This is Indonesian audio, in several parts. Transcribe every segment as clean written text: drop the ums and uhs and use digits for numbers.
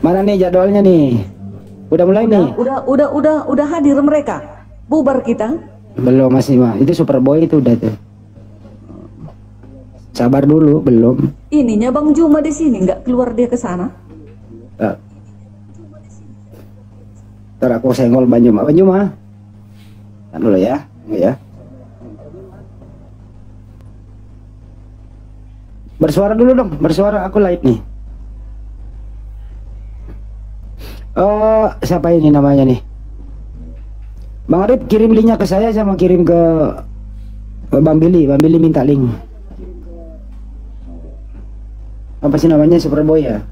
Mana nih jadwalnya nih? Udah mulai nih? Udah hadir mereka. Bubar kita. Belum, masih mah. Itu Superboy itu udah tuh. Sabar dulu, belum. Ininya Bang Juma di sini, nggak keluar dia ke sana. Ntar aku senggol Bang Juma. Bang Juma. Kan dulu ya. Ya. Bersuara dulu dong, bersuara, aku live nih. Oh, siapa ini namanya nih? Bang Arif kirim linknya ke saya sama kirim ke Bang Billy. Bang Billy minta link. Apa sih namanya, Superboy ya?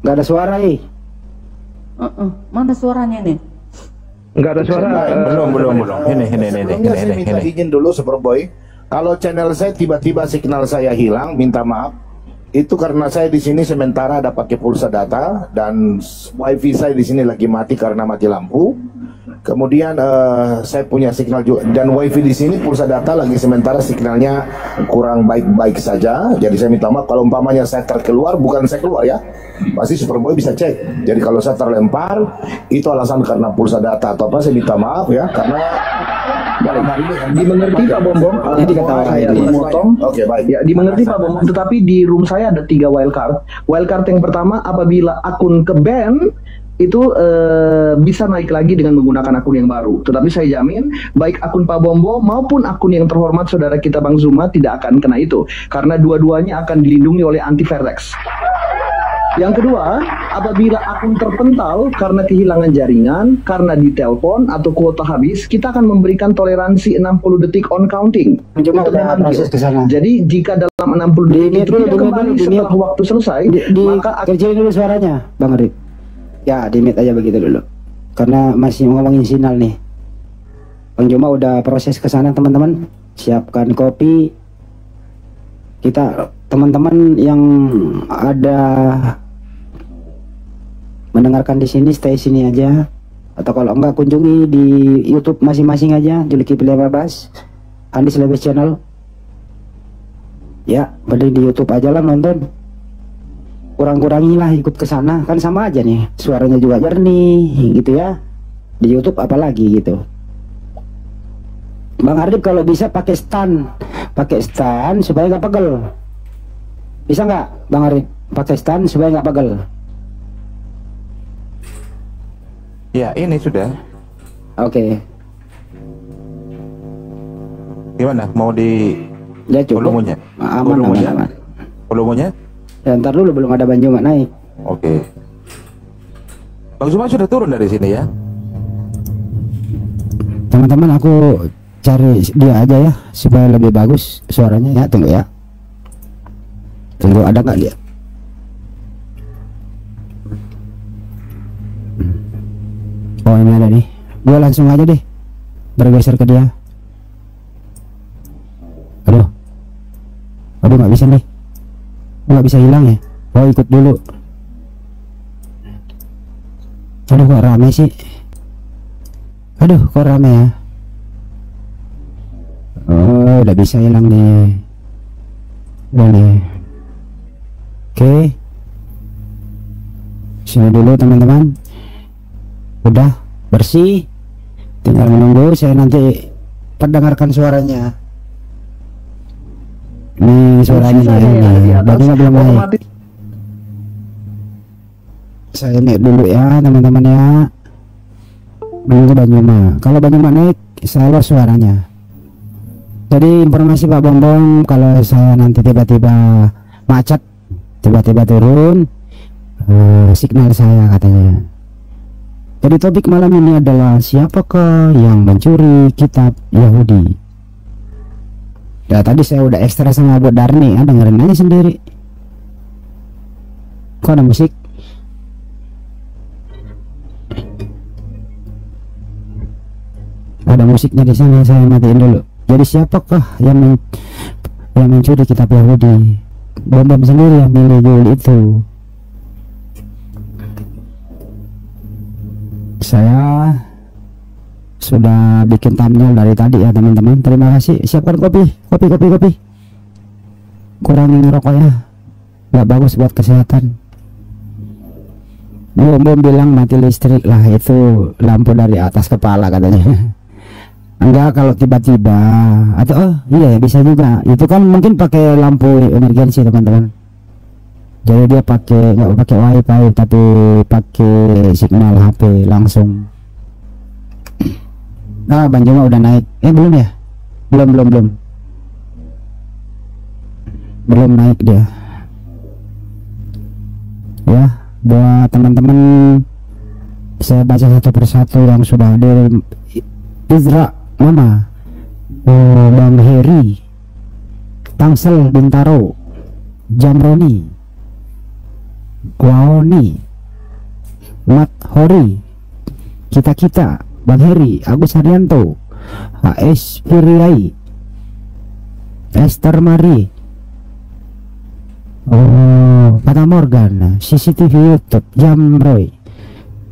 Gak ada suara Mana suaranya nih? Nggak ada suara. Belum. Ini. Saya minta izin dulu Superboy. Kalau channel saya tiba-tiba signal saya hilang, minta maaf. Itu karena saya di sini sementara ada pakai pulsa data dan wifi saya di sini lagi mati karena mati lampu. Kemudian saya punya signal juga dan wifi di sini pulsa data lagi sementara signalnya kurang baik-baik saja. Jadi saya minta maaf kalau umpamanya saya terkeluar, bukan saya keluar ya. Pasti Superboy bisa cek. Jadi kalau saya terlempar itu alasan karena pulsa data atau apa, saya minta maaf ya karena dimengerti Pak Bombong. Jadi kata saya memotong. Oke, baik. Ya, dimengerti Pak Bombong. Tetapi di room saya ada 3 wildcard. Wildcard yang pertama, apabila akun ke ban itu bisa naik lagi dengan menggunakan akun yang baru. Tetapi saya jamin baik akun Pak Bombo maupun akun yang terhormat saudara kita Bang Zuma tidak akan kena itu, karena dua-duanya akan dilindungi oleh antivirus. Yang kedua, apabila akun terpental karena kehilangan jaringan, karena ditelepon atau kuota habis, kita akan memberikan toleransi 60 detik on counting. Cuma udah proses ke sana. Jadi jika dalam 60 detik itu tidak kembali setelah waktu selesai, maka kecilin dulu suaranya, Bang Arif. Ya, di mute aja begitu dulu. Karena masih ngomongin sinyal nih. Bang Juma udah proses ke sana, teman-teman. Siapkan kopi. Kita teman-teman yang ada mendengarkan di sini, stay sini aja. Atau kalau enggak, kunjungi di YouTube masing-masing aja, Zulkifli Babas, Andis Lebes Channel. Ya, beli di YouTube aja lah nonton. Kurang-kurangilah ikut ke sana, kan sama aja nih, suaranya juga jernih gitu ya. Di YouTube apalagi gitu. Bang Arif kalau bisa pakai stand supaya nggak pegel. Bisa nggak, Bang Arif, pakai stand supaya nggak pegel? Ya, ini sudah. Oke. Gimana? Mau di Ya cukup. volumenya? Aman. Volumenya? Ya, ntar dulu, belum ada Bang Juma naik. Oke. Bang Zuma sudah turun dari sini ya? Teman-teman, aku cari dia aja ya supaya lebih bagus suaranya ya. Tunggu ya. Tunggu, ada nggak dia? Oh, ini ada nih. Gua langsung aja deh bergeser ke dia. Aduh, nggak bisa nih. Nggak bisa hilang ya. Oh, ikut dulu. Aduh, kok rame sih. Ya. Oh, udah bisa hilang nih. Udah nih. Oke. Sini dulu teman-teman. Udah bersih. Tinggal menunggu saya nanti perdengarkan suaranya. Ini suaranya nih. Bajunya belum naik. Saya naik dulu ya teman-teman ya. Menunggu Bang Juma. Kalau Bang Juma naik, saya lost suaranya. Jadi informasi Pak Bombong, kalau saya nanti tiba-tiba macet, tiba-tiba turun, signal saya katanya. Jadi topik malam ini adalah siapakah yang mencuri kitab Yahudi. Ya, tadi saya udah ekstra sama buat Darni ya, dengerin aja sendiri. Kok ada musik? Ada musiknya di sana, saya matiin dulu. Jadi siapakah yang mencuri kitab Yahudi? Bom sendiri yang milih judul itu. Saya sudah bikin thumbnail dari tadi ya teman-teman. Terima kasih. Siapkan kopi. Kurangin rokok ya. nggak bagus buat kesehatan. Bom bilang mati listrik lah, itu lampu dari atas kepala katanya. Enggak, kalau tiba-tiba atau oh iya bisa juga, itu kan mungkin pakai lampu emergensi teman-teman. Jadi dia nggak pakai wifi tapi pakai signal HP langsung. Nah, Bang Juma udah naik. Belum ya? Belum naik dia. Ya, buat teman-teman saya baca satu persatu yang sudah hadir. Izra Mama, Bang Heri, Tangsel Bintaro, Jamroni, Waoni, Mat Hori, kita Bang Heri, Agus Haryanto, HS Firiai, Esther Mari, Fata Morgan, CCTV YouTube, Jamroy,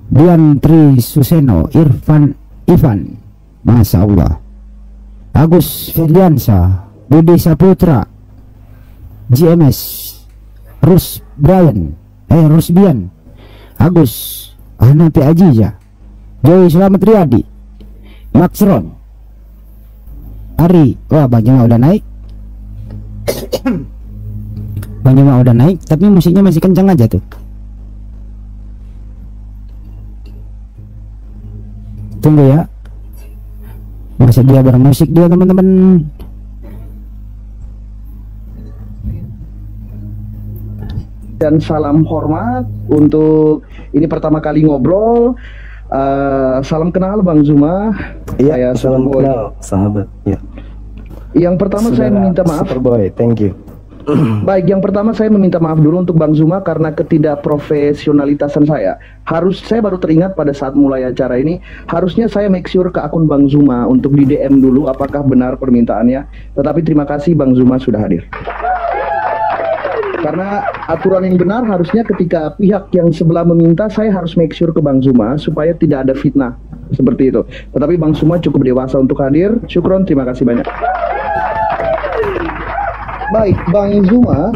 Dian Tri Suseno, Ivan, Masya Allah, Agus Firdiansa, Budi Saputra, GMS, Rusbian, Agus, Hanapi Ajija, Joy Selamat Riyadi, Maxron, Ari. Wah, Bang Juma udah naik. Bang Juma udah naik, tapi musiknya masih kencang aja tuh. Tunggu ya, masih dia bermusik dia teman-teman. Dan salam hormat untuk ini pertama kali ngobrol. Salam kenal Bang Zuma. Iya, salam kenal sahabat. Ya. Yang pertama saya meminta maaf. Superboy, thank you. Baik, yang pertama saya meminta maaf dulu untuk Bang Zuma karena ketidakprofesionalitasan saya. Saya baru teringat pada saat mulai acara ini, harusnya saya make sure ke akun Bang Zuma untuk di DM dulu apakah benar permintaannya. Tetapi terima kasih Bang Zuma sudah hadir. Karena aturan yang benar harusnya ketika pihak yang sebelah meminta, saya harus make sure ke Bang Zuma supaya tidak ada fitnah seperti itu. Tetapi Bang Zuma cukup dewasa untuk hadir. Syukron, terima kasih banyak. Baik, Bang Zuma,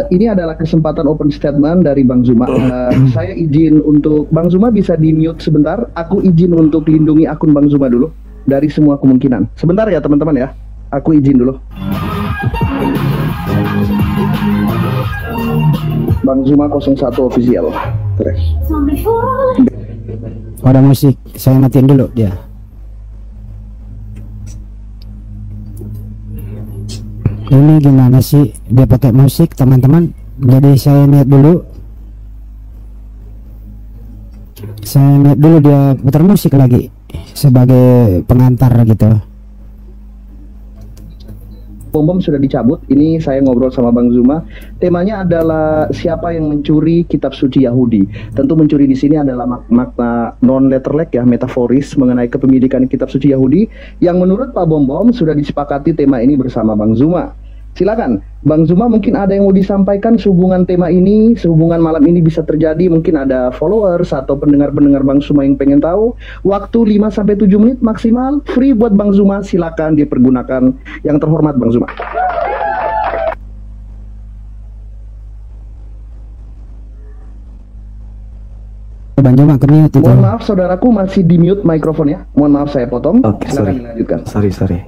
ini adalah kesempatan open statement dari Bang Zuma. Saya izin untuk Bang Zuma bisa di-mute sebentar. Aku izin untuk lindungi akun Bang Zuma dulu dari semua kemungkinan. Sebentar ya teman-teman ya. Aku izin dulu. Bang Zuma 01 official. Terus. Ada musik, saya matiin dulu dia. Ini gimana sih dia pakai musik teman-teman? Jadi saya lihat dulu. Saya lihat dulu dia putar musik lagi sebagai pengantar gitu. Bom sudah dicabut. Ini saya ngobrol sama Bang Zuma. Temanya adalah siapa yang mencuri kitab suci Yahudi. Tentu mencuri di sini adalah makna non letterlek ya, metaforis mengenai kepemilikan kitab suci Yahudi yang menurut Pak Bom sudah disepakati tema ini bersama Bang Zuma. Silakan, Bang Zuma, mungkin ada yang mau disampaikan sehubungan tema ini, sehubungan malam ini bisa terjadi, mungkin ada followers atau pendengar-pendengar Bang Zuma yang pengen tahu. Waktu 5-7 menit maksimal, free buat Bang Zuma, silakan dipergunakan. Yang terhormat Bang Zuma. Bang Zuma ke-mute itu. Mohon maaf saudaraku, masih di mute mikrofonnya. Mohon maaf saya potong. Oke, silakan dilanjutkan. Sorry.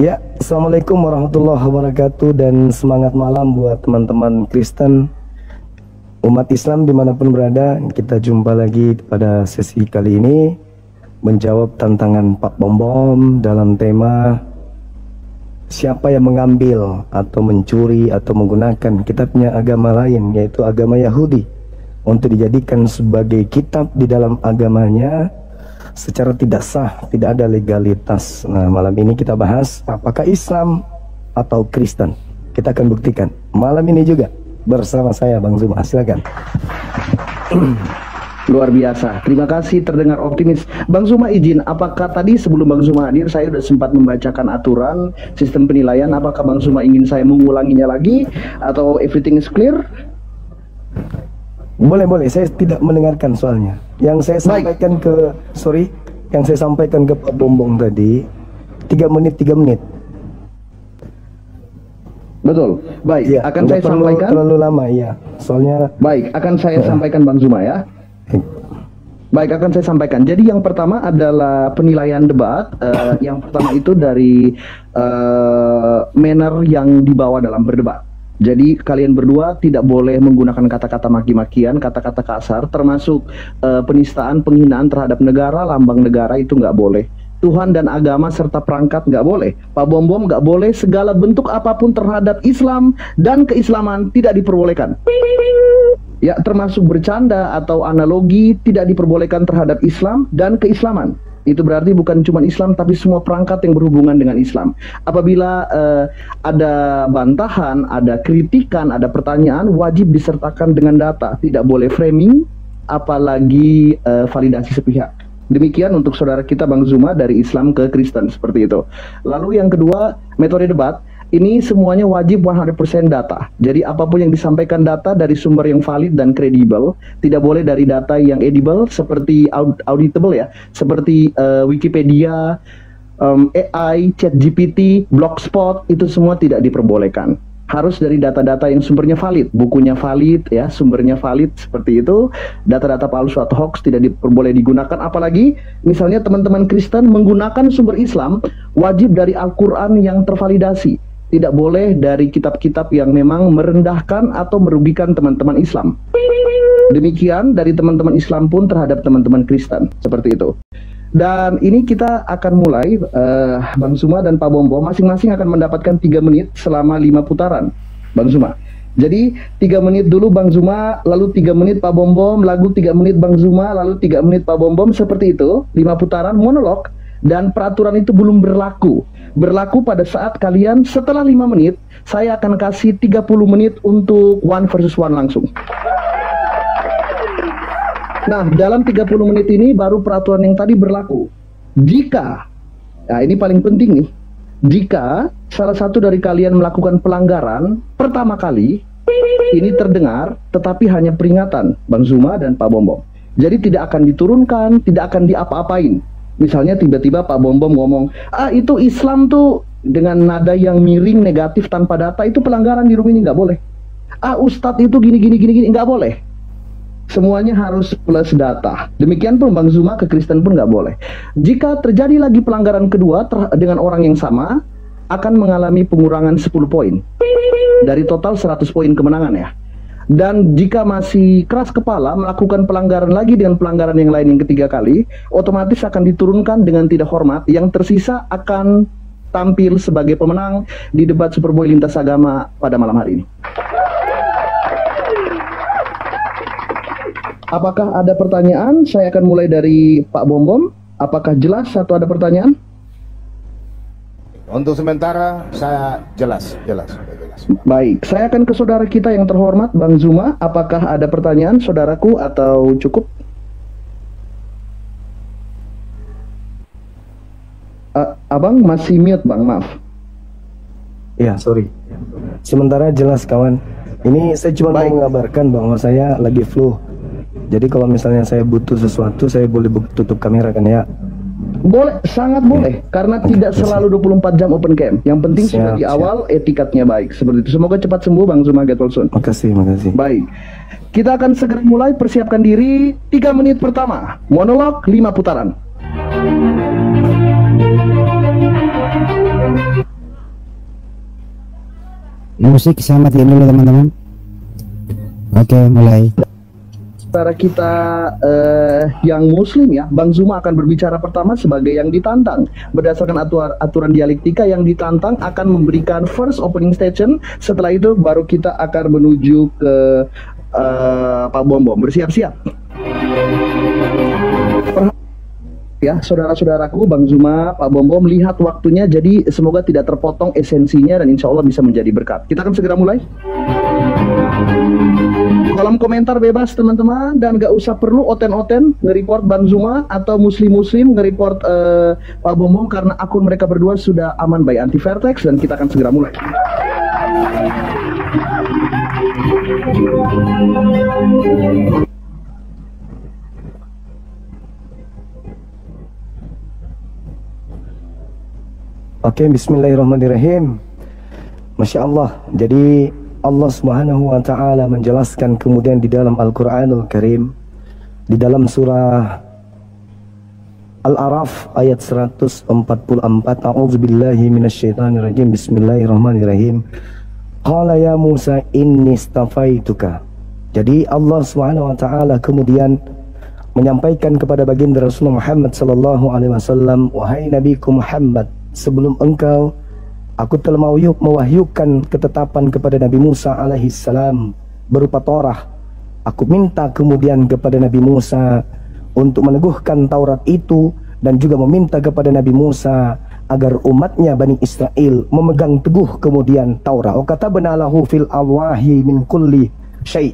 Ya, assalamualaikum warahmatullahi wabarakatuh dan semangat malam buat teman-teman Kristen, umat Islam dimanapun berada. Kita jumpa lagi pada sesi kali ini menjawab tantangan Pak Bom dalam tema siapa yang mengambil atau mencuri atau menggunakan kitabnya agama lain, yaitu agama Yahudi, untuk dijadikan sebagai kitab di dalam agamanya secara tidak sah, tidak ada legalitas. Nah, malam ini kita bahas apakah Islam atau Kristen. Kita akan buktikan malam ini juga bersama saya Bang Zuma. Silakan. Luar biasa, terima kasih, terdengar optimis. Bang Zuma izin, apakah tadi sebelum Bang Zuma hadir saya sudah sempat membacakan aturan sistem penilaian? Apakah Bang Zuma ingin saya mengulanginya lagi atau everything is clear? Boleh, saya tidak mendengarkan soalnya. Yang saya sampaikan yang saya sampaikan ke Pak Bombong tadi 3 menit. Betul. Baik, Iya, akan nggak saya perlu sampaikan. terlalu lama, iya. Soalnya Baik, akan saya sampaikan Bang Zuma ya. Baik, akan saya sampaikan. Jadi yang pertama adalah penilaian debat. Yang pertama itu dari manner yang dibawa dalam berdebat. Jadi kalian berdua tidak boleh menggunakan kata-kata maki-makian, kata-kata kasar, termasuk penistaan, penghinaan terhadap negara, lambang negara itu nggak boleh. Tuhan dan agama serta perangkat nggak boleh. Pak Bom Bom nggak boleh, segala bentuk apapun terhadap Islam dan keislaman tidak diperbolehkan. Ya, termasuk bercanda atau analogi tidak diperbolehkan terhadap Islam dan keislaman. Itu berarti bukan cuma Islam tapi semua perangkat yang berhubungan dengan Islam. Apabila ada bantahan, ada kritikan, ada pertanyaan, wajib disertakan dengan data. Tidak boleh framing, apalagi validasi sepihak. Demikian untuk saudara kita Bang Zuma dari Islam ke Kristen, seperti itu. Lalu yang kedua, metode debat. Ini semuanya wajib 100% data. Jadi apapun yang disampaikan data dari sumber yang valid dan kredibel. Tidak boleh dari data yang edible seperti auditable ya. Seperti Wikipedia, AI, ChatGPT, Blogspot, itu semua tidak diperbolehkan. Harus dari data-data yang sumbernya valid, bukunya valid ya, sumbernya valid, seperti itu. Data-data palsu atau hoax tidak diperboleh digunakan, apalagi misalnya teman-teman Kristen menggunakan sumber Islam, wajib dari Al-Quran yang tervalidasi. Tidak boleh dari kitab-kitab yang memang merendahkan atau merugikan teman-teman Islam. Demikian dari teman-teman Islam pun terhadap teman-teman Kristen, seperti itu. Dan ini kita akan mulai, Bang Zuma dan Pak Bom Bom masing-masing akan mendapatkan 3 menit selama 5 putaran, Bang Zuma. Jadi 3 menit dulu Bang Zuma, lalu 3 menit Pak Bom Bom, lalu 3 menit Bang Zuma, lalu 3 menit Pak Bom Bom, seperti itu, 5 putaran monolog. Dan peraturan itu belum berlaku. Berlaku pada saat kalian setelah 5 menit, saya akan kasih 30 menit untuk 1 versus 1 langsung. Nah, dalam 30 menit ini baru peraturan yang tadi berlaku. Jika, nah ini paling penting nih, jika salah satu dari kalian melakukan pelanggaran pertama kali, ini terdengar, tetapi hanya peringatan, Bang Zuma dan Pak Bom Bom. Jadi tidak akan diturunkan, tidak akan diapa-apain. Misalnya tiba-tiba Pak Bom Bom ngomong, itu Islam tuh dengan nada yang miring, negatif, tanpa data, itu pelanggaran di room ini, nggak boleh. Ustadz itu gini, nggak boleh. Semuanya harus plus data. Demikian pun Bang Zuma ke Kristen pun nggak boleh. Jika terjadi lagi pelanggaran kedua dengan orang yang sama, akan mengalami pengurangan 10 poin. Dari total 100 poin kemenangan ya. Dan jika masih keras kepala melakukan pelanggaran lagi dengan pelanggaran yang lain yang ketiga kali, otomatis akan diturunkan dengan tidak hormat. Yang tersisa akan tampil sebagai pemenang di debat Superboy lintas agama pada malam hari ini. Apakah ada pertanyaan? Saya akan mulai dari Pak Bom Bom. Apakah jelas atau ada pertanyaan? Untuk sementara saya jelas. Baik, saya akan ke saudara kita yang terhormat, Bang Zuma. Apakah ada pertanyaan, saudaraku, atau cukup? Abang masih mute, Bang, maaf. ya, sorry. Sementara jelas kawan. Ini saya cuma mau mengabarkan bahwa saya lagi flu. Jadi kalau misalnya saya butuh sesuatu, saya boleh tutup kamera kan ya? Boleh, sangat boleh. Karena tidak selalu 24 jam open cam. Yang penting sudah di awal etikatnya baik. Seperti itu. Semoga cepat sembuh Bang Zuma Getolson. Makasih. Baik. Kita akan segera mulai, persiapkan diri. 3 menit pertama. Monolog 5 putaran. Musik saya matiin dulu teman-teman. Oke, mulai. Saudara kita yang muslim ya, Bang Zuma akan berbicara pertama sebagai yang ditantang. Berdasarkan aturan dialektika, yang ditantang akan memberikan first opening statement. Setelah itu baru kita akan menuju ke Pak Bom Bom. Bersiap-siap. Ya, saudara-saudaraku, Bang Zuma, Pak Bom Bom, lihat waktunya, jadi semoga tidak terpotong esensinya dan insya Allah bisa menjadi berkat. Kita akan segera mulai. Kolom komentar bebas teman-teman, dan gak usah perlu oten-oten nge-report Bang Zuma atau muslim-muslim nge-report Pak Bom Bom, karena akun mereka berdua sudah aman by anti-vertex, dan kita akan segera mulai. Oke, bismillahirrahmanirrahim. Masya Allah. Jadi Allah Subhanahu wa Ta'ala menjelaskan kemudian di dalam Al-Quranul Karim, di dalam surah Al-A'raf ayat 144, A'udzubillahi minasyaitonirrajim, Bismillahirrahmanirrahim. Qala ya Musa inni istafaituka. Jadi Allah Subhanahu wa Ta'ala kemudian menyampaikan kepada baginda Rasulullah Muhammad sallallahu alaihi wasallam, wahai Nabiku Muhammad, sebelum engkau aku telah mewahyukan ketetapan kepada Nabi Musa alaihi salam berupa Torah. Aku minta kemudian kepada Nabi Musa untuk meneguhkan Taurat itu, dan juga meminta kepada Nabi Musa agar umatnya Bani Israel memegang teguh kemudian Taurat. Wa katabna lahu fil alwahi min kulli syai'.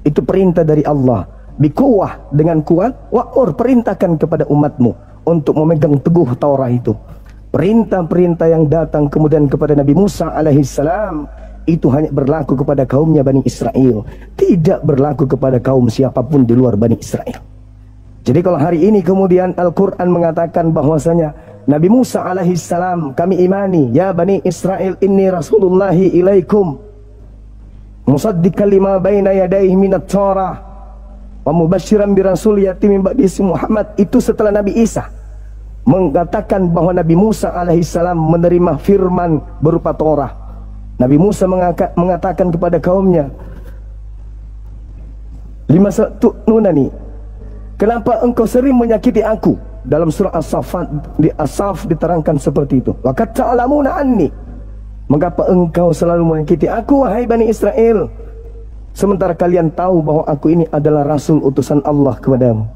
Itu perintah dari Allah. Bikuwah, dengan kuat. Wa'ur, perintahkan kepada umatmu untuk memegang teguh Taurat itu. Perintah-perintah yang datang kemudian kepada Nabi Musa alaihissalam itu hanya berlaku kepada kaumnya Bani Israel, tidak berlaku kepada kaum siapapun di luar Bani Israel. Jadi kalau hari ini kemudian Al-Quran mengatakan bahwasanya Nabi Musa alaihissalam kami imani, ya Bani Israel inni rasulullahi ilaikum musaddiqan lima baina yadayhi minat Torah wa mubasyiran bi rasul yati min ba'di Muhammad. Itu setelah Nabi Isa mengatakan bahwa Nabi Musa alaihissalam menerima firman berupa Torah. Nabi Musa mengatakan kepada kaumnya, lima satu nunani, kenapa engkau sering menyakiti aku? Dalam surah As-Saff diterangkan seperti itu. Wa qad ta'lamuna anni, mengapa engkau selalu menyakiti aku wahai Bani Israel, sementara kalian tahu bahwa aku ini adalah rasul utusan Allah kepadamu.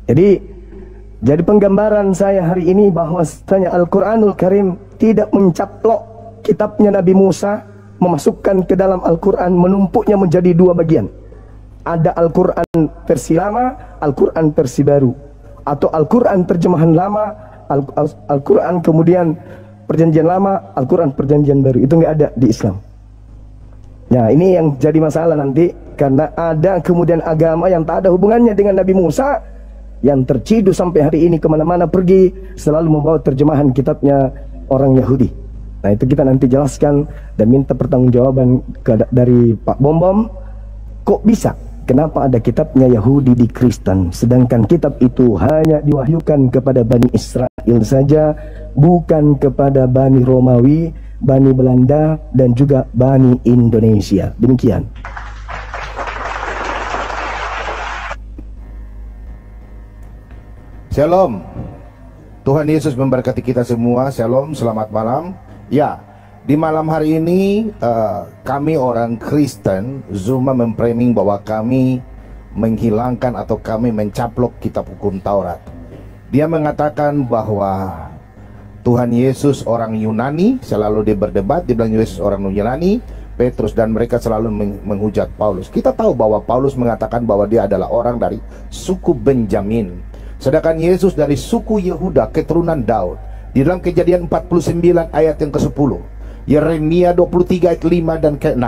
Jadi penggambaran saya hari ini bahwasanya Al-Quranul Karim tidak mencaplok kitabnya Nabi Musa, memasukkan ke dalam Al-Quran, menumpuknya menjadi dua bagian. Ada Al-Quran versi lama, Al-Quran versi baru, atau Al-Quran terjemahan lama, Al-Quran kemudian perjanjian lama, Al-Quran perjanjian baru. Itu nggak ada di Islam. Nah, ini yang jadi masalah nanti, karena ada kemudian agama yang tak ada hubungannya dengan Nabi Musa, yang terciduk sampai hari ini kemana-mana pergi selalu membawa terjemahan kitabnya orang Yahudi. Nah, itu kita nanti jelaskan dan minta pertanggungjawaban dari Pak Bom Bom. Kok bisa? Kenapa ada kitabnya Yahudi di Kristen, sedangkan kitab itu hanya diwahyukan kepada Bani Israel saja, bukan kepada Bani Romawi, Bani Belanda, dan juga Bani Indonesia. Demikian. Shalom. Tuhan Yesus memberkati kita semua. Shalom, selamat malam. Ya, di malam hari ini kami orang Kristen, Zuma memframing bahwa kami menghilangkan atau kami mencaplok kitab hukum Taurat. Dia mengatakan bahwa Tuhan Yesus orang Yunani, selalu dia berdebat, dia bilang Yesus orang Yunani, Petrus dan mereka selalu menghujat Paulus. Kita tahu bahwa Paulus mengatakan bahwa dia adalah orang dari suku Benjamin, sedangkan Yesus dari suku Yehuda, keturunan Daud. Di dalam Kejadian 49 ayat yang ke-10, Yeremia 23 ayat 5 dan ke-6,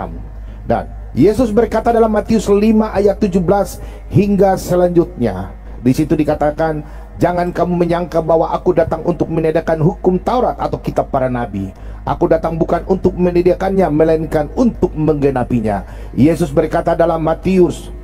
dan Yesus berkata dalam Matius 5 ayat 17 hingga selanjutnya. Di situ dikatakan, jangan kamu menyangka bahwa aku datang untuk menyediakan hukum Taurat atau kitab para nabi. Aku datang bukan untuk menyediakannya, melainkan untuk menggenapinya. Yesus berkata dalam Matius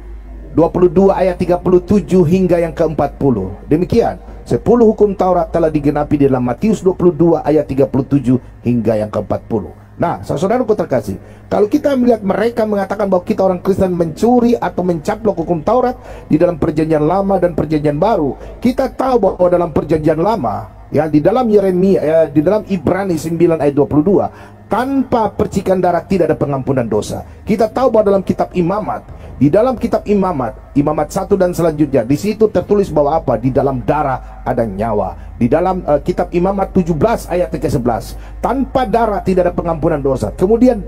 22 ayat 37 hingga yang ke-40. Demikian, 10 hukum Taurat telah digenapi di dalam Matius 22 ayat 37 hingga yang ke-40. Nah, saudaraku terkasih, kalau kita melihat mereka mengatakan bahwa kita orang Kristen mencuri atau mencaplok hukum Taurat di dalam perjanjian lama dan perjanjian baru, kita tahu bahwa dalam perjanjian lama, ya, di dalam Yeremia, di dalam Ibrani 9 ayat 22, tanpa percikan darah tidak ada pengampunan dosa. Kita tahu bahwa dalam kitab Imamat, di dalam kitab Imamat 1 dan selanjutnya, di situ tertulis bahwa apa? Di dalam darah ada nyawa. Di dalam kitab Imamat 17 ayat ke-11, tanpa darah tidak ada pengampunan dosa. Kemudian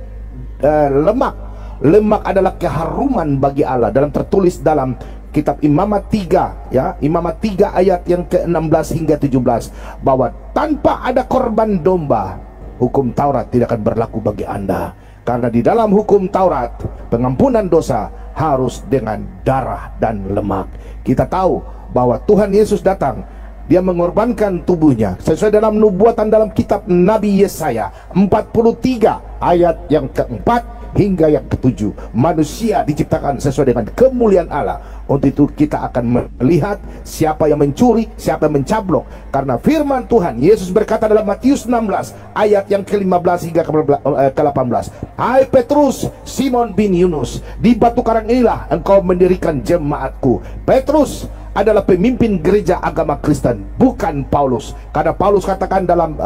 lemak adalah keharuman bagi Allah, dalam tertulis dalam kitab Imamat 3, ya, Imamat 3 ayat yang ke-16 hingga 17, bahwa tanpa ada korban domba, hukum Taurat tidak akan berlaku bagi Anda. Karena di dalam hukum Taurat, pengampunan dosa harus dengan darah dan lemak. Kita tahu bahwa Tuhan Yesus datang Dia mengorbankan tubuhnya sesuai dalam nubuatan dalam kitab Nabi Yesaya 43 ayat yang keempat hingga yang ketujuh. Manusia diciptakan sesuai dengan kemuliaan Allah. Untuk itu kita akan melihat siapa yang mencuri, siapa yang mencablok. Karena firman Tuhan, Yesus berkata dalam Matius 16 ayat yang ke-15 hingga ke-18, hai Petrus, Simon bin Yunus, di batu karang inilah engkau mendirikan jemaatku. Petrus adalah pemimpin gereja agama Kristen, bukan Paulus. Karena Paulus katakan dalam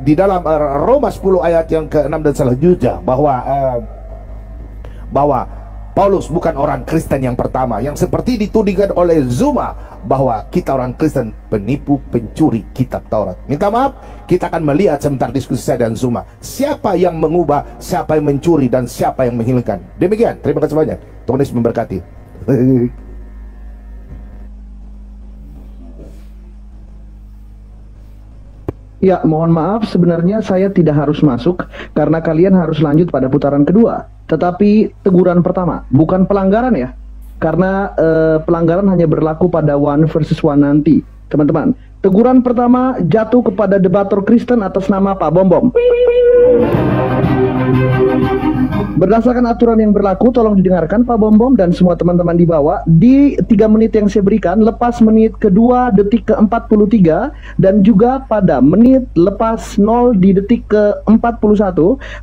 di dalam Roma 10 ayat yang ke-6 dan selanjutnya bahwa Paulus bukan orang Kristen yang pertama yang seperti ditudingkan oleh Zuma bahwa kita orang Kristen penipu, pencuri kitab Taurat. Minta maaf, kita akan melihat sebentar diskusi saya dan Zuma, siapa yang mengubah, siapa yang mencuri, dan siapa yang menghilangkan. Demikian, terima kasih banyak. Tuhan Yesus memberkati. Ya, mohon maaf, sebenarnya saya tidak harus masuk karena kalian harus lanjut pada putaran kedua. Tetapi teguran pertama, bukan pelanggaran ya. Karena pelanggaran hanya berlaku pada 1 versus 1 nanti. Teman-teman, teguran pertama jatuh kepada debator Kristen atas nama Pak Bombom. Berdasarkan aturan yang berlaku, tolong didengarkan Pak Bombom dan semua teman-teman di bawah. Di 3 menit yang saya berikan, lepas menit kedua detik ke-43 dan juga pada menit lepas 0 di detik ke-41,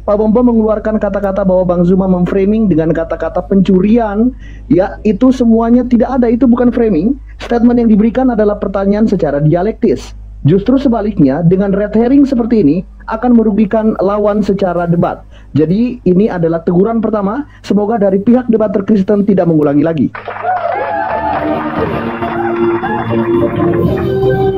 Pak Bombom mengeluarkan kata-kata bahwa Bang Zuma memframing dengan kata-kata pencurian. Ya, itu semuanya tidak ada, itu bukan framing. Statement yang diberikan adalah pertanyaan secara dialektis. Justru sebaliknya, dengan red herring seperti ini akan merugikan lawan secara debat. Jadi ini adalah teguran pertama. Semoga dari pihak debater Kristen tidak mengulangi lagi.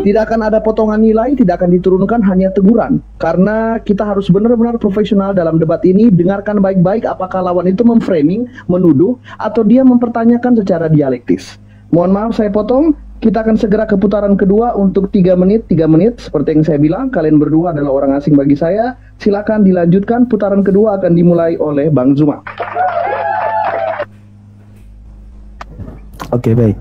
Tidak akan ada potongan nilai, tidak akan diturunkan, hanya teguran. Karena kita harus benar-benar profesional dalam debat ini. Dengarkan baik-baik apakah lawan itu memframing, menuduh, atau dia mempertanyakan secara dialektis. Mohon maaf saya potong. Kita akan segera ke putaran kedua untuk 3 menit. Seperti yang saya bilang, kalian berdua adalah orang asing bagi saya. Silakan dilanjutkan, putaran kedua akan dimulai oleh Bang Zuma. Oke, baik.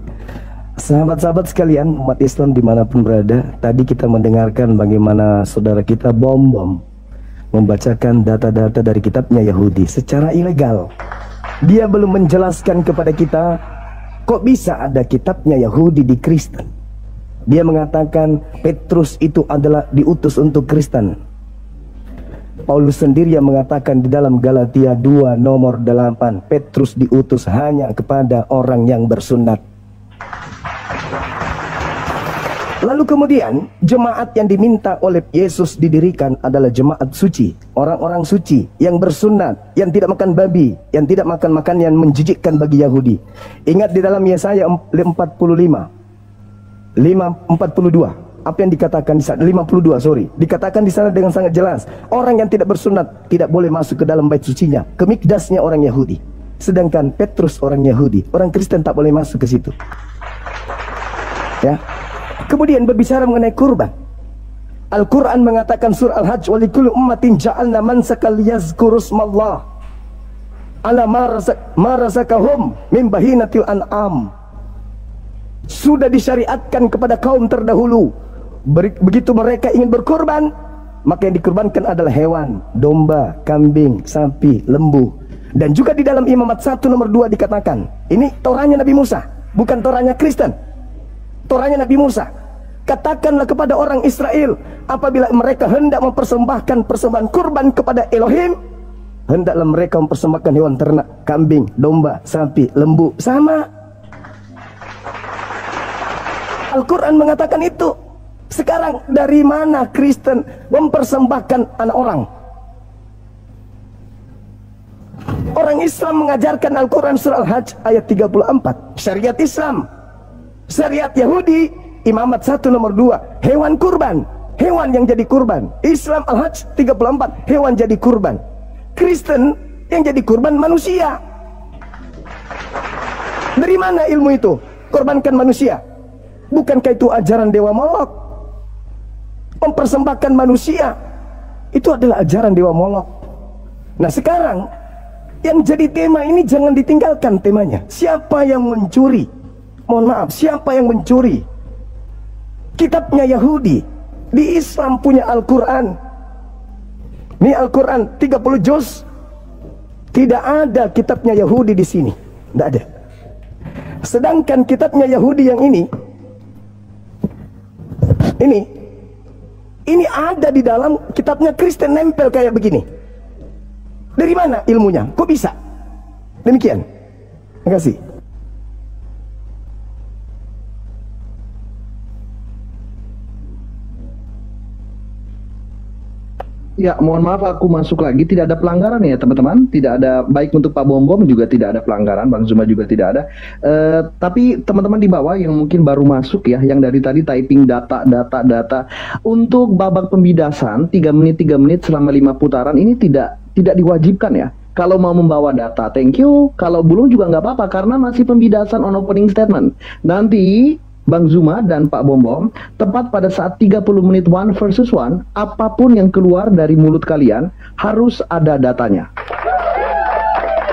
Sahabat-sahabat sekalian, umat Islam dimanapun berada, tadi kita mendengarkan bagaimana saudara kita Bombom membacakan data-data dari kitabnya Yahudi secara ilegal. Dia belum menjelaskan kepada kita kok bisa ada kitabnya Yahudi di Kristen. Dia mengatakan Petrus itu adalah diutus untuk Kristen. Paulus sendiri yang mengatakan di dalam Galatia 2 nomor 8, Petrus diutus hanya kepada orang yang bersunat. Lalu kemudian jemaat yang diminta oleh Yesus didirikan adalah jemaat suci, orang-orang suci yang bersunat, yang tidak makan babi, yang tidak makan makan yang menjijikkan bagi Yahudi. Ingat di dalam Yesaya 42 apa yang dikatakan di sana, 52 sorry, dikatakan di sana dengan sangat jelas, orang yang tidak bersunat tidak boleh masuk ke dalam bait sucinya, ke mikdasnya orang Yahudi. Sedangkan Petrus orang Yahudi, orang Kristen tak boleh masuk ke situ. Ya. Kemudian berbicara mengenai kurban. Al-Quran mengatakan surah Al-Hajj, walikulli ummatin ja'alna mansakal yazkurusmallah ala ma razaqahum min bahinatil an'am. Sudah disyariatkan kepada kaum terdahulu. Begitu mereka ingin berkurban, maka yang dikurbankan adalah hewan, domba, kambing, sapi, lembu. Dan juga di dalam Imamat 1 nomor 2 dikatakan, ini Torahnya Nabi Musa, bukan Torahnya Kristen. Torahnya Nabi Musa. Katakanlah kepada orang Israel, apabila mereka hendak mempersembahkan persembahan kurban kepada Elohim, hendaklah mereka mempersembahkan hewan ternak, kambing, domba, sapi, lembu. Sama. Al-Quran mengatakan itu. Sekarang dari mana Kristen mempersembahkan anak orang? Orang Islam mengajarkan Al-Quran surah Al-Hajj ayat 34, syariat Islam. Syariat Yahudi Imamat 1 nomor 2, hewan kurban, hewan yang jadi kurban. Islam Al-Hajj 34, hewan jadi kurban. Kristen yang jadi kurban manusia. Dari mana ilmu itu? Korbankan manusia. Bukankah itu ajaran Dewa Molok? Mempersembahkan manusia, itu adalah ajaran Dewa Molok. Nah sekarang yang jadi tema ini jangan ditinggalkan temanya. Siapa yang mencuri? Mohon maaf, siapa yang mencuri? kitabnya Yahudi. Di Islam punya Al-Quran. Ini Al-Quran 30 juz. Tidak ada kitabnya Yahudi di sini. Tidak ada. Sedangkan kitabnya Yahudi yang ini ada di dalam kitabnya Kristen, nempel kayak begini. Dari mana ilmunya? Kok bisa? Demikian. Terima kasih. Ya, mohon maaf aku masuk lagi. Tidak ada pelanggaran ya teman-teman. Tidak ada, baik untuk Pak Bom juga tidak ada pelanggaran, Bang Zuma juga tidak ada. Tapi teman-teman di bawah yang mungkin baru masuk ya, yang dari tadi typing data. Untuk babak pembidasan 3 menit selama 5 putaran ini tidak diwajibkan ya. Kalau mau membawa data, thank you. Kalau belum juga nggak apa-apa karena masih pembidasan on opening statement. Nanti Bang Zuma dan Pak Bom tepat pada saat 30 menit 1 versus 1, apapun yang keluar dari mulut kalian harus ada datanya.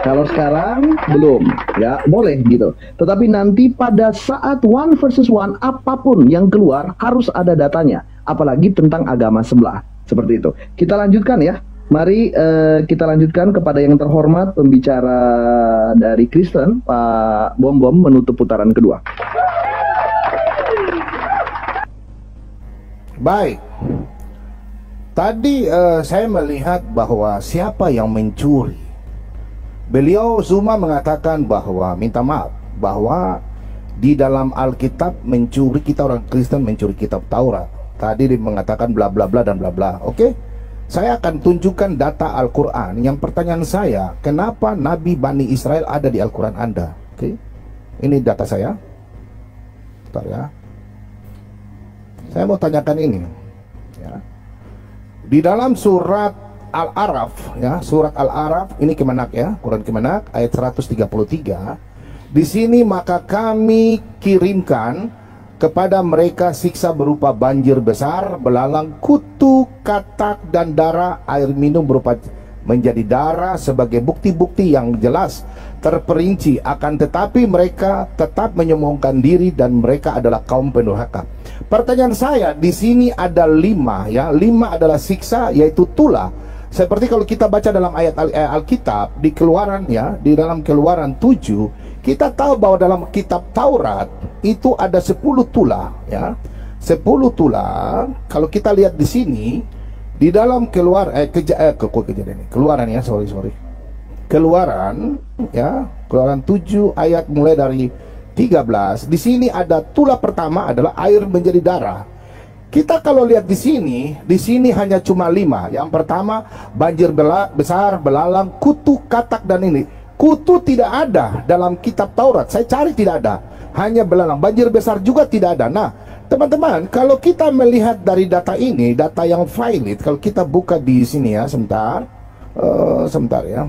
Kalau sekarang belum, ya boleh gitu. Tetapi nanti pada saat 1 versus 1, apapun yang keluar harus ada datanya. Apalagi tentang agama sebelah. Seperti itu. Kita lanjutkan ya. Mari kita lanjutkan kepada yang terhormat pembicara dari Kristen, Pak Bom menutup putaran kedua. Baik. Tadi saya melihat bahwa siapa yang mencuri. Beliau Zuma mengatakan bahwa, minta maaf, bahwa di dalam Alkitab mencuri, kita orang Kristen mencuri kitab Taurat. Tadi dia mengatakan bla bla bla dan bla bla. Oke? Saya akan tunjukkan data Al-Quran. Yang pertanyaan saya, kenapa Nabi Bani Israel ada di Al-Quran Anda? Oke? Ini data saya. Bentar ya. Saya mau tanyakan ini. Ya. Di dalam surat Al-Araf, ya, surat Al-Araf, ini Kemenak ya, Quran Kemenak ayat 133. Di sini maka kami kirimkan kepada mereka siksa berupa banjir besar, belalang, kutu, katak, dan darah. Air minum berupa menjadi darah sebagai bukti-bukti yang jelas terperinci. Akan tetapi mereka tetap menyombongkan diri dan mereka adalah kaum pendurhaka. Pertanyaan saya, di sini ada 5 ya. 5 adalah siksa, yaitu tulah. Seperti kalau kita baca dalam ayat Alkitab di Keluaran ya, di dalam Keluaran 7, kita tahu bahwa dalam kitab Taurat itu ada 10 tulah ya. 10 tulah. Kalau kita lihat di sini di dalam Keluaran ya, sorry. Keluaran ya, Keluaran 7 ayat mulai dari 13. Di sini ada tulah pertama adalah air menjadi darah. Kita kalau lihat di sini hanya cuma 5. Yang pertama banjir besar, belalang, kutu, katak, dan ini. Kutu tidak ada dalam kitab Taurat. Saya cari tidak ada. Hanya belalang. Banjir besar juga tidak ada. Nah, teman-teman, kalau kita melihat dari data ini, data yang valid, kalau kita buka di sini ya, sebentar ya.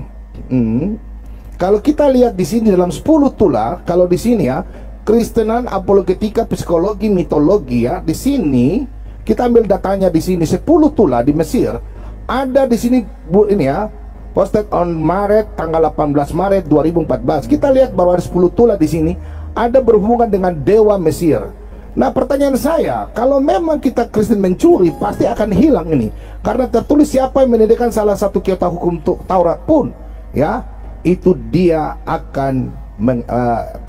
Kalau kita lihat di sini dalam 10 tulah, kalau di sini ya, Kristenan, apologetika, psikologi, mitologi ya. Di sini kita ambil datanya di sini 10 tulah di Mesir. Ada di sini ini ya, posted on Maret tanggal 18 Maret 2014. Kita lihat bahwa ada 10 tulah di sini ada berhubungan dengan dewa Mesir. Nah, pertanyaan saya, kalau memang kita Kristen mencuri, pasti akan hilang ini. Karena tertulis siapa yang menediakan salah satu kitab hukum Taurat pun, ya, itu dia akan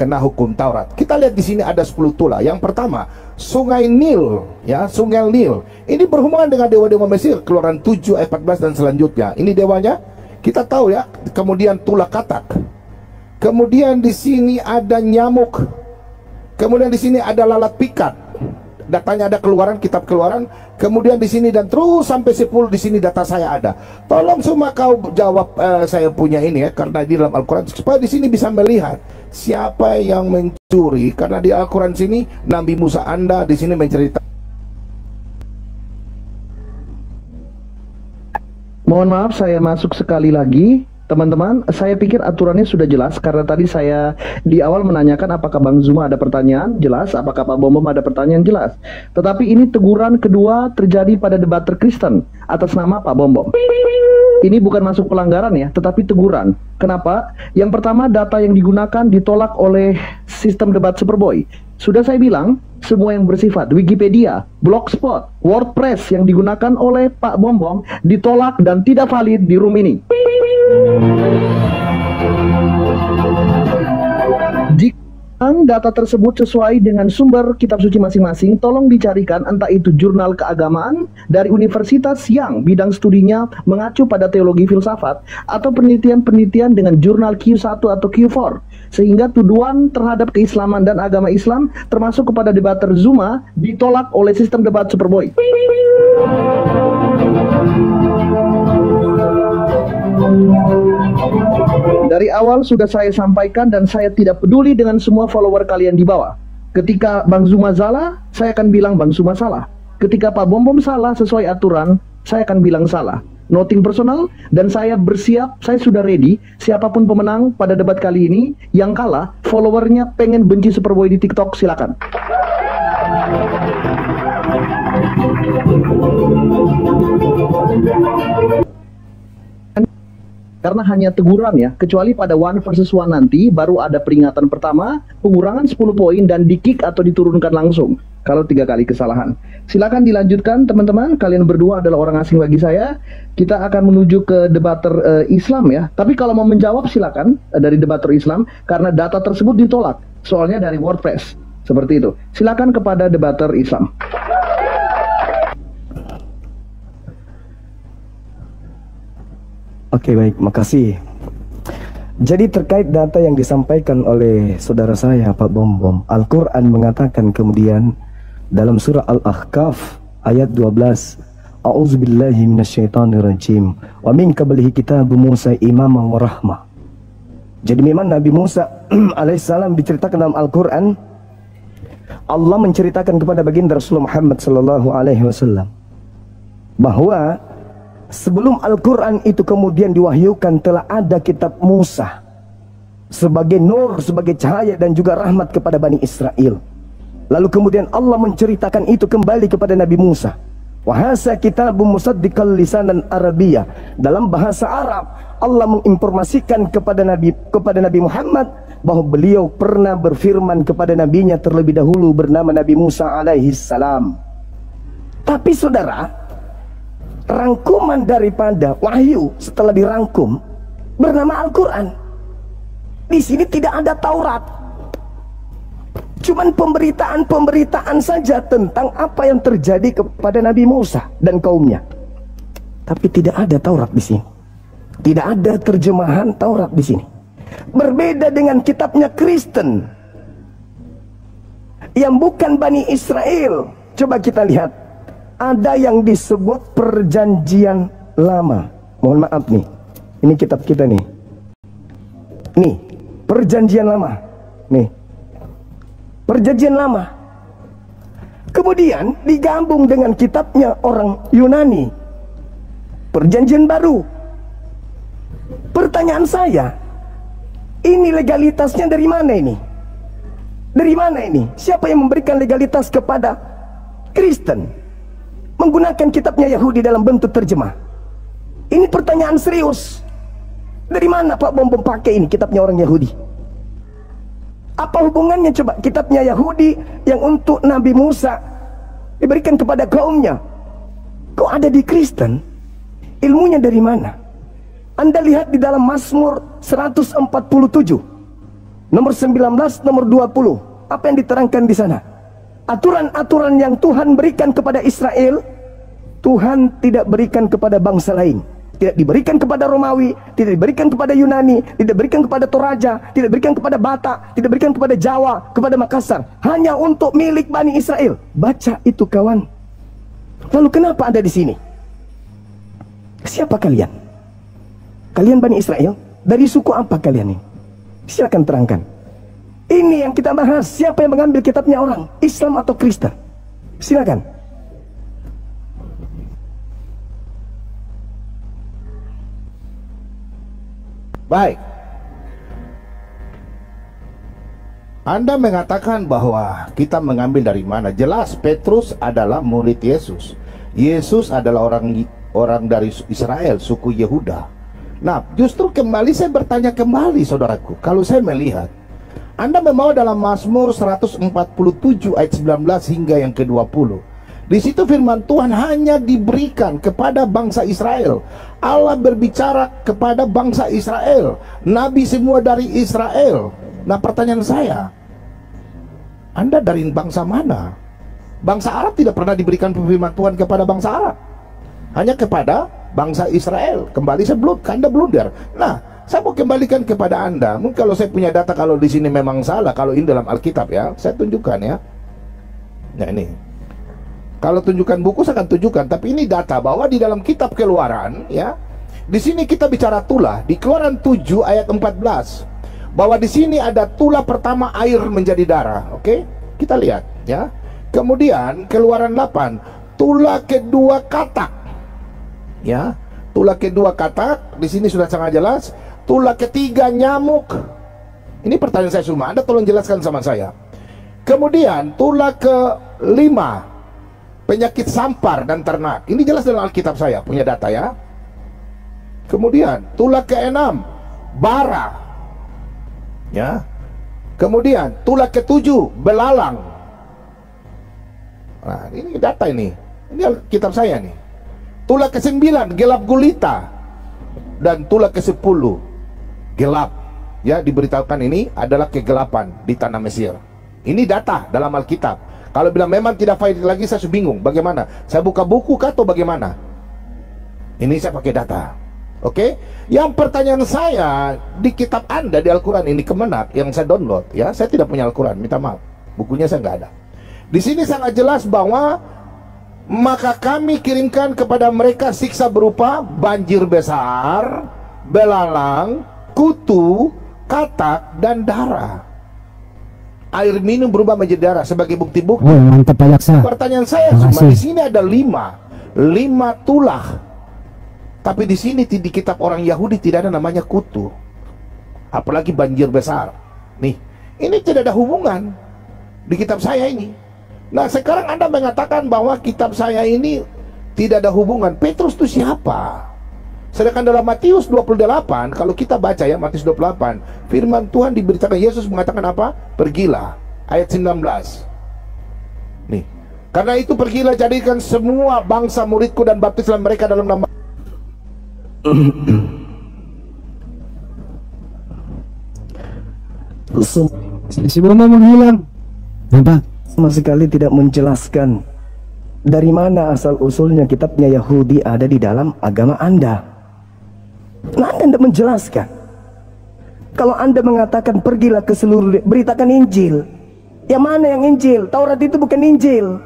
kena hukum Taurat. Kita lihat di sini ada 10 tulah. Yang pertama, Sungai Nil, ya, Sungai Nil. Ini berhubungan dengan dewa-dewa Mesir, Keluaran 7 ayat 14 dan selanjutnya. Ini dewanya, kita tahu ya. Kemudian tulah katak. Kemudian di sini ada nyamuk. Kemudian di sini ada lalat pikat. Datanya ada Keluaran, kitab Keluaran. Kemudian di sini dan terus sampai 10 di sini data saya ada. Tolong semua kau jawab saya punya ini ya, karena di dalam Al-Quran supaya di sini bisa melihat siapa yang mencuri. Karena di Al-Quran sini Nabi Musa Anda di sini menceritakan. Mohon maaf saya masuk sekali lagi. Teman-teman, saya pikir aturannya sudah jelas karena tadi saya di awal menanyakan apakah Bang Zuma ada pertanyaan, jelas, apakah Pak Bom ada pertanyaan, jelas. Tetapi ini teguran kedua terjadi pada debater Kristen atas nama Pak Bom. Ini bukan masuk pelanggaran ya, tetapi teguran. Kenapa? Yang pertama, data yang digunakan ditolak oleh sistem debat Superboy. Sudah saya bilang, semua yang bersifat Wikipedia, Blogspot, WordPress yang digunakan oleh Pak Bombong ditolak dan tidak valid di room ini. Jika data tersebut sesuai dengan sumber kitab suci masing-masing, tolong dicarikan entah itu jurnal keagamaan dari universitas yang bidang studinya mengacu pada teologi filsafat, atau penelitian-penelitian dengan jurnal Q1 atau Q4, sehingga tuduhan terhadap keislaman dan agama Islam termasuk kepada debater Zuma ditolak oleh sistem debat Superboy. Dari awal sudah saya sampaikan dan saya tidak peduli dengan semua follower kalian di bawah. Ketika Bang Zuma salah, saya akan bilang Bang Zuma salah. Ketika Pak Bombom salah sesuai aturan, saya akan bilang salah. Nothing personal, dan saya bersiap, saya sudah ready. Siapapun pemenang pada debat kali ini, yang kalah, followernya pengen benci Superboy di TikTok, silakan. Karena hanya teguran ya, kecuali pada 1 versus 1 nanti baru ada peringatan pertama, pengurangan 10 poin dan di-kick atau diturunkan langsung kalau 3 kali kesalahan. Silakan dilanjutkan teman-teman, kalian berdua adalah orang asing bagi saya. Kita akan menuju ke debater Islam ya. Tapi kalau mau menjawab silakan dari debater Islam, karena data tersebut ditolak, soalnya dari WordPress. Seperti itu. Silakan kepada debater Islam. Oke, baik, makasih. Jadi terkait data yang disampaikan oleh saudara saya Pak Bombom, Al-Quran mengatakan kemudian dalam surah Al-Ahqaf ayat 12, A'udzubillahi minasyaitonirrajim wa min qablihi kitabu Musa imaman wa rahmah. Jadi memang Nabi Musa alaihissalam diceritakan dalam Al-Quran, Allah menceritakan kepada baginda Rasulullah Muhammad sallallahu alaihi wasallam bahwa sebelum Al-Quran itu kemudian diwahyukan telah ada kitab Musa sebagai nur, sebagai cahaya dan juga rahmat kepada Bani Israel. Lalu kemudian Allah menceritakan itu kembali kepada Nabi Musa. Wahasa kitabun musaddiqal lisanan Arabiyah. Dalam bahasa Arab Allah menginformasikan kepada Nabi Muhammad bahwa beliau pernah berfirman kepada nabinya terlebih dahulu bernama Nabi Musa alaihi salam. Tapi saudara, rangkuman daripada wahyu setelah dirangkum bernama Al-Quran. Di sini tidak ada Taurat, cuman pemberitaan saja tentang apa yang terjadi kepada Nabi Musa dan kaumnya. Tapi tidak ada Taurat di sini, tidak ada terjemahan Taurat di sini. Berbeda dengan kitabnya Kristen yang bukan Bani Israel. Coba kita lihat, ada yang disebut perjanjian lama. Mohon maaf nih, ini kitab kita nih. Nih, perjanjian lama. Nih, perjanjian lama. Kemudian digabung dengan kitabnya orang Yunani, perjanjian baru. Pertanyaan saya, ini legalitasnya dari mana ini? Dari mana ini? Siapa yang memberikan legalitas kepada Kristen menggunakan kitabnya Yahudi dalam bentuk terjemah? Ini pertanyaan serius. Dari mana Pak Bombom pakai ini kitabnya orang Yahudi? Apa hubungannya coba kitabnya Yahudi yang untuk Nabi Musa diberikan kepada kaumnya, kok ada di Kristen? Ilmunya dari mana? Anda lihat di dalam Mazmur 147 nomor 19, nomor 20, apa yang diterangkan di sana? Aturan-aturan yang Tuhan berikan kepada Israel, Tuhan tidak berikan kepada bangsa lain. Tidak diberikan kepada Romawi, tidak diberikan kepada Yunani, tidak diberikan kepada Toraja, tidak diberikan kepada Batak, tidak diberikan kepada Jawa, kepada Makassar. Hanya untuk milik Bani Israel. Baca itu kawan. Lalu kenapa Anda di sini? Siapa kalian? Kalian Bani Israel? Dari suku apa kalian ini? Silakan terangkan. Ini yang kita bahas. Siapa yang mengambil kitabnya orang? Islam atau Kristen? Silakan. Baik. Anda mengatakan bahwa kita mengambil dari mana? Jelas Petrus adalah murid Yesus. Yesus adalah orang dari Israel, suku Yehuda. Nah, justru kembali saya bertanya kembali saudaraku, kalau saya melihat Anda membawa dalam Mazmur 147 ayat 19 hingga yang ke-20. Di situ firman Tuhan hanya diberikan kepada bangsa Israel. Allah berbicara kepada bangsa Israel, nabi semua dari Israel. Nah, pertanyaan saya, Anda dari bangsa mana? Bangsa Arab tidak pernah diberikan firman Tuhan kepada bangsa Arab, hanya kepada bangsa Israel. Kembali sebelum Anda blunder. Nah, saya mau kembalikan kepada Anda. Mungkin kalau saya punya data, kalau di sini memang salah, kalau ini dalam Alkitab ya, saya tunjukkan ya. Nah ini, kalau tunjukkan buku saya akan tunjukkan. Tapi ini data bahwa di dalam kitab Keluaran ya, di sini kita bicara tulah di Keluaran 7 ayat 14, bahwa di sini ada tulah pertama air menjadi darah. Oke, kita lihat ya. Kemudian Keluaran 8, tulah kedua katak. Ya, tulah kedua katak di sini sudah sangat jelas. Tulah ketiga nyamuk. Ini pertanyaan saya semua, Anda tolong jelaskan sama saya. Kemudian tulah kelima, penyakit sampar dan ternak. Ini jelas dalam Alkitab, saya punya data ya. Kemudian tulah keenam, bara. Ya. Kemudian tulah ketujuh, belalang. Nah, ini data ini. Ini Alkitab saya nih. Tulah ke-9 gelap gulita, dan tulah ke-10 gelap. Ya, diberitahukan ini adalah kegelapan di tanah Mesir. Ini data dalam Alkitab. Kalau bilang memang tidak valid lagi, saya bingung. Bagaimana? Saya buka buku kah atau bagaimana? Ini saya pakai data. Oke? Yang pertanyaan saya, di kitab Anda di Al-Quran ini Kemenak yang saya download ya, saya tidak punya Al-Quran, minta maaf. Bukunya saya nggak ada. Di sini sangat jelas bahwa maka kami kirimkan kepada mereka siksa berupa banjir besar, belalang, kutu, katak, dan darah. Air minum berubah menjadi darah sebagai bukti-bukti. Oh, mantap Pak Jaksa. Pertanyaan saya cuma di sini ada 5 tulah. Tapi di sini di kitab orang Yahudi tidak ada namanya kutu. Apalagi banjir besar. Nih, ini tidak ada hubungan di kitab saya ini. Nah, sekarang Anda mengatakan bahwa kitab saya ini tidak ada hubungan. Petrus itu siapa? Sedangkan dalam Matius 28, kalau kita baca ya Matius 28, firman Tuhan diberitakan, Yesus mengatakan apa? Pergilah, ayat 19. Nih, karena itu pergilah, jadikan semua bangsa muridku dan baptislah mereka dalam nama. Si Bambang menghilang. Apa? Sama sekali tidak menjelaskan dari mana asal usulnya kitabnya Yahudi ada di dalam agama Anda. Nah, Anda tidak menjelaskan. Kalau Anda mengatakan pergilah ke seluruh, beritakan Injil. Yang mana yang Injil? Taurat itu bukan Injil.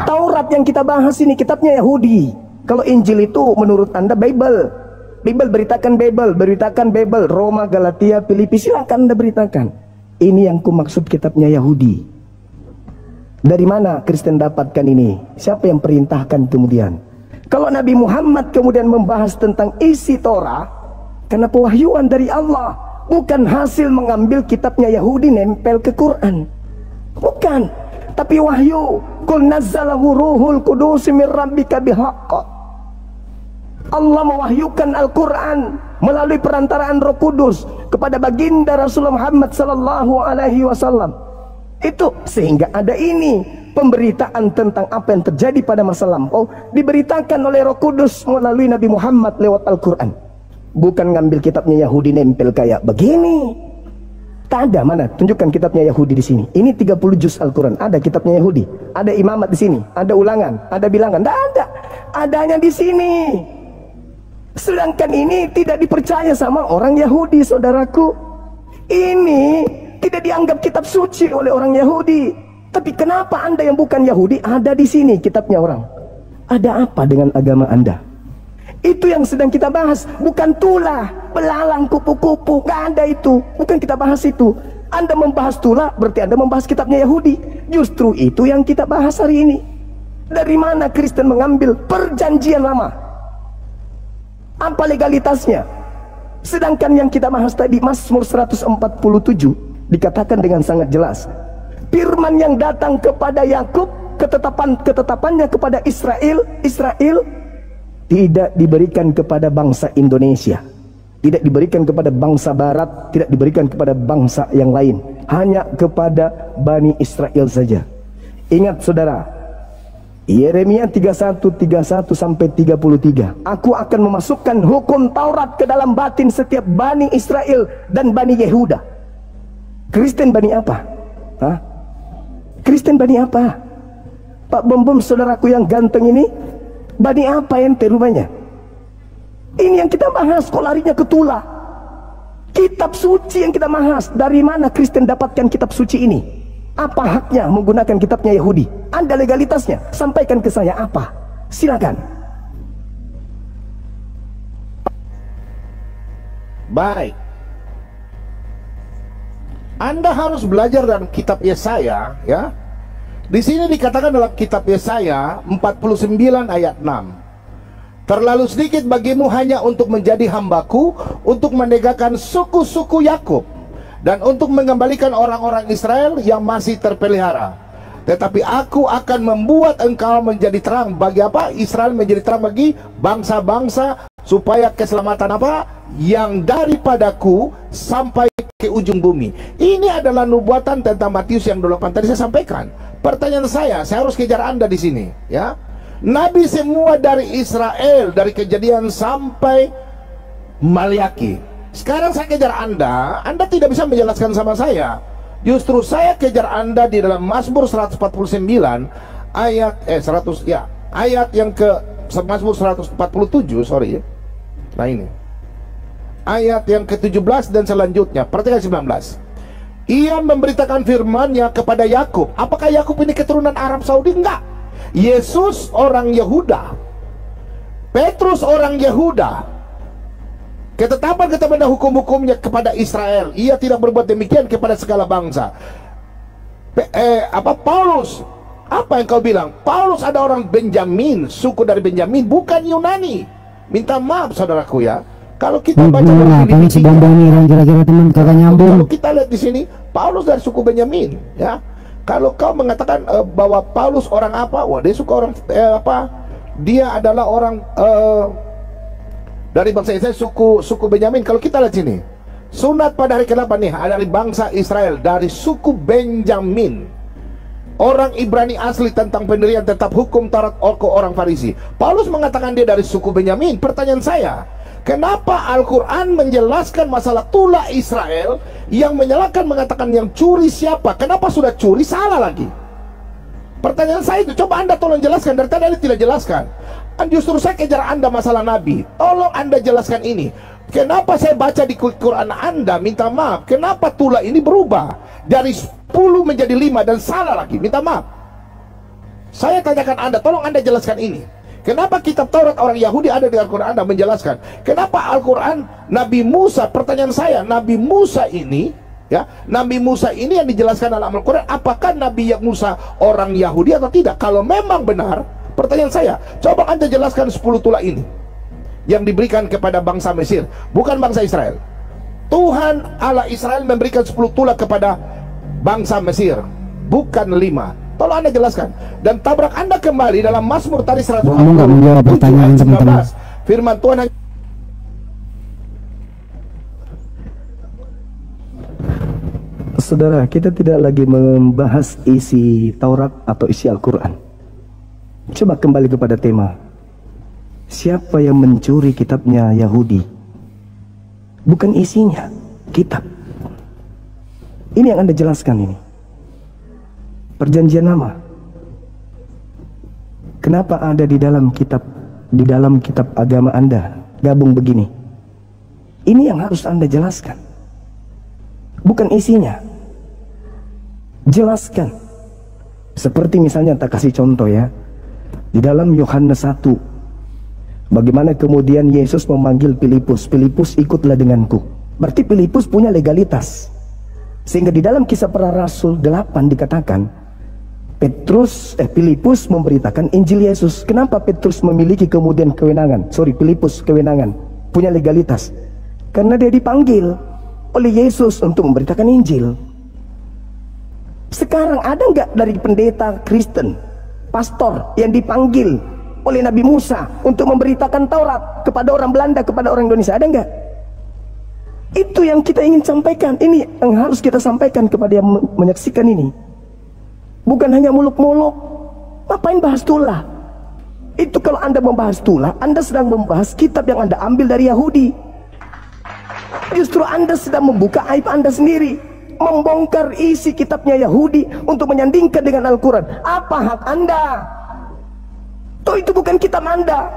Taurat yang kita bahas ini kitabnya Yahudi. Kalau Injil itu menurut Anda Bible. Bible, beritakan Bible, beritakan Bible. Roma, Galatia, Filipi, silakan Anda beritakan. Ini yang kumaksud kitabnya Yahudi. Dari mana Kristen dapatkan ini? Siapa yang perintahkan kemudian? Kalau Nabi Muhammad kemudian membahas tentang isi Torah, karena pewahyuan dari Allah, bukan hasil mengambil kitabnya Yahudi nempel ke Quran. Bukan, tapi wahyu. Qul nazzalahu ruhul qudus min rabbika bihaqq. Allah mewahyukan Al-Quran melalui perantaraan Roh Kudus kepada baginda Rasulullah Muhammad sallallahu alaihi wasallam. Itu sehingga ada ini pemberitaan tentang apa yang terjadi pada masa lampau diberitakan oleh Roh Kudus melalui Nabi Muhammad lewat Al-Quran. Bukan ngambil kitabnya Yahudi nempel kayak begini. Tak ada, mana? Tunjukkan kitabnya Yahudi di sini. Ini 30 juz Al-Quran. Ada kitabnya Yahudi. Ada imamat di sini. Ada ulangan. Ada bilangan. Tidak ada. Adanya di sini. Sedangkan ini tidak dipercaya sama orang Yahudi, saudaraku. Ini tidak dianggap kitab suci oleh orang Yahudi. Tapi kenapa Anda yang bukan Yahudi ada di sini kitabnya orang? Ada apa dengan agama Anda? Itu yang sedang kita bahas. Bukan tulah, belalang, kupu-kupu. Gak ada itu. Bukan kita bahas itu. Anda membahas tulah berarti Anda membahas kitabnya Yahudi. Justru itu yang kita bahas hari ini. Dari mana Kristen mengambil perjanjian lama? Apa legalitasnya? Sedangkan yang kita bahas tadi Mazmur 147 dikatakan dengan sangat jelas, firman yang datang kepada Yakub, ketetapannya kepada Israel tidak diberikan kepada bangsa Indonesia. Tidak diberikan kepada bangsa barat, tidak diberikan kepada bangsa yang lain, hanya kepada Bani Israel saja. Ingat saudara, Yeremia 31 sampai 33. Aku akan memasukkan hukum Taurat ke dalam batin setiap Bani Israel dan Bani Yehuda. Kristen Bani apa? Hah? Kristen Bani apa? Pak Bom saudaraku yang ganteng ini, Bani apa ente rupanya? Ini yang kita bahas, kok larinya ke Tula. Kitab suci yang kita bahas. Dari mana Kristen dapatkan kitab suci ini? Apa haknya menggunakan kitabnya Yahudi? Anda legalitasnya, sampaikan ke saya apa? Silakan. Baik. Anda harus belajar dalam kitab Yesaya, ya. Di sini dikatakan dalam kitab Yesaya 49 ayat 6. Terlalu sedikit bagimu hanya untuk menjadi hambaku, untuk menegakkan suku-suku Yakub, dan untuk mengembalikan orang-orang Israel yang masih terpelihara. Tetapi aku akan membuat engkau menjadi terang. Bagi apa? Israel menjadi terang bagi bangsa-bangsa, supaya keselamatan apa? Yang daripadaku sampai ke ujung bumi. Ini adalah nubuatan tentang Matius yang 28 tadi saya sampaikan. Pertanyaan saya harus kejar Anda di sini, ya. Nabi semua dari Israel, dari Kejadian sampai Maliaki. Sekarang saya kejar Anda tidak bisa menjelaskan sama saya. Justru saya kejar Anda di dalam Mazmur 149 ayat ayat yang ke Mazmur 147, sorry. Nah ini. Ayat yang ke-17 dan selanjutnya. Perhatikan 19. Ia memberitakan firman-Nya kepada Yakub. Apakah Yakub ini keturunan Arab Saudi? Enggak. Yesus orang Yehuda, Petrus orang Yehuda. Ketetapan hukum-hukumnya kepada Israel. Ia tidak berbuat demikian kepada segala bangsa. Paulus, apa yang kau bilang? Paulus ada orang Benjamin, suku dari Benjamin, bukan Yunani. Minta maaf saudaraku ya. Kalau kita baca kira-kira teman kagak nyambung. Kalau kita lihat di sini, Paulus dari suku Benjamin, ya. Kalau kau mengatakan bahwa Paulus orang apa? Wah, dia suka orang dia adalah orang dari bangsa Israel, suku Benyamin. Kalau kita lihat sini, sunat pada hari ke-8 nih dari bangsa Israel, dari suku Benjamin. Orang Ibrani asli tentang pendirian tetap hukum Taurat orang Farisi. Paulus mengatakan dia dari suku Benyamin. Pertanyaan saya, kenapa Al-Quran menjelaskan masalah Tula Israel, yang menyalahkan mengatakan yang curi siapa? Kenapa sudah curi salah lagi? Pertanyaan saya itu, coba Anda tolong jelaskan. Dari tadi Anda tidak jelaskan. Justru saya kejar Anda masalah Nabi. Tolong Anda jelaskan ini. Kenapa saya baca di Quran Anda, minta maaf, kenapa Tula ini berubah dari 10 menjadi 5 dan salah lagi? Minta maaf. Saya tanyakan Anda, tolong Anda jelaskan ini. Kenapa kitab Taurat orang Yahudi ada di Al-Quran? Anda menjelaskan. Kenapa Al-Quran Nabi Musa? Pertanyaan saya, Nabi Musa ini, ya, Nabi Musa ini yang dijelaskan dalam Al-Quran, apakah Nabi Musa orang Yahudi atau tidak? Kalau memang benar, pertanyaan saya, coba Anda jelaskan 10 tula ini yang diberikan kepada bangsa Mesir, bukan bangsa Israel. Tuhan Allah Israel memberikan 10 tula kepada bangsa Mesir, bukan 5. Tolong Anda jelaskan. Dan tabrak Anda kembali dalam Mazmur tadi 147 ayat 19. Firman Tuhan. Saudara, kita tidak lagi membahas isi Taurat atau isi Al-Quran. Coba kembali kepada tema. Siapa yang mencuri kitabnya Yahudi? Bukan isinya, kitab. Ini yang Anda jelaskan ini. Perjanjian Lama. Kenapa ada di dalam kitab agama Anda gabung begini? Ini yang harus Anda jelaskan. Bukan isinya. Jelaskan. Seperti misalnya tak kasih contoh ya. Di dalam Yohanes 1, bagaimana kemudian Yesus memanggil Filipus, Filipus ikutlah denganku. Berarti Filipus punya legalitas. Sehingga di dalam Kisah Para Rasul 8 dikatakan Filipus memberitakan Injil Yesus. Kenapa Petrus memiliki kemudian kewenangan? Filipus kewenangan, punya legalitas. Karena dia dipanggil oleh Yesus untuk memberitakan Injil. Sekarang ada nggak dari pendeta Kristen, pastor yang dipanggil oleh Nabi Musa untuk memberitakan Taurat kepada orang Belanda, kepada orang Indonesia? Ada nggak? Itu yang kita ingin sampaikan. Ini yang harus kita sampaikan kepada yang menyaksikan ini. Bukan hanya muluk-muluk. Ngapain bahas tulah? Itu kalau Anda membahas tulah, Anda sedang membahas kitab yang Anda ambil dari Yahudi. Justru Anda sedang membuka aib Anda sendiri, membongkar isi kitabnya Yahudi untuk menyandingkan dengan Al-Quran. Apa hak Anda? Toh itu bukan kitab Anda,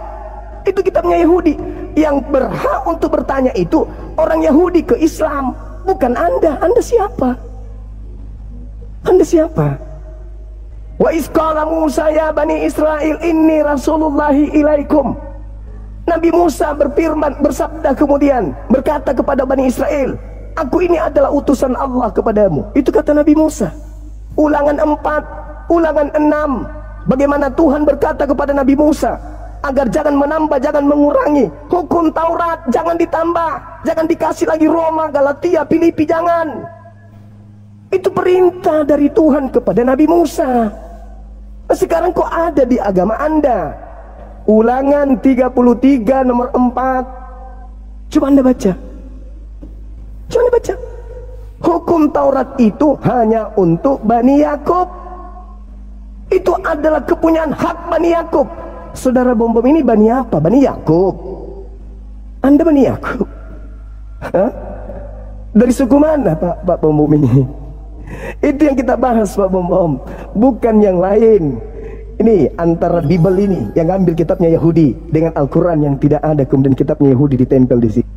itu kitabnya Yahudi. Yang berhak untuk bertanya itu orang Yahudi ke Islam, bukan Anda. Anda siapa? Anda siapa? Wa isqala Musa ya Bani Israel inni rasulullahi ilaikum. Nabi Musa berfirman, bersabda kemudian, berkata kepada Bani Israel, aku ini adalah utusan Allah kepadamu. Itu kata Nabi Musa. Ulangan 4, ulangan 6. Bagaimana Tuhan berkata kepada Nabi Musa agar jangan menambah, jangan mengurangi hukum Taurat, jangan ditambah, jangan dikasih lagi Roma, Galatia, Filipi, jangan. Itu perintah dari Tuhan kepada Nabi Musa. Sekarang kok ada di agama Anda? Ulangan 33 nomor 4. Coba Anda baca. Coba Anda baca. Hukum Taurat itu hanya untuk Bani Yakub. Itu adalah kepunyaan hak Bani Yakub. Saudara Bom ini Bani apa? Bani Yakub. Anda Bani Yakub? Hah? Dari suku mana Pak Bom ini? Itu yang kita bahas Pak Bom, bukan yang lain. Ini antara Bible ini yang ambil kitabnya Yahudi dengan Al-Quran yang tidak ada, kemudian kitabnya Yahudi ditempel di sini.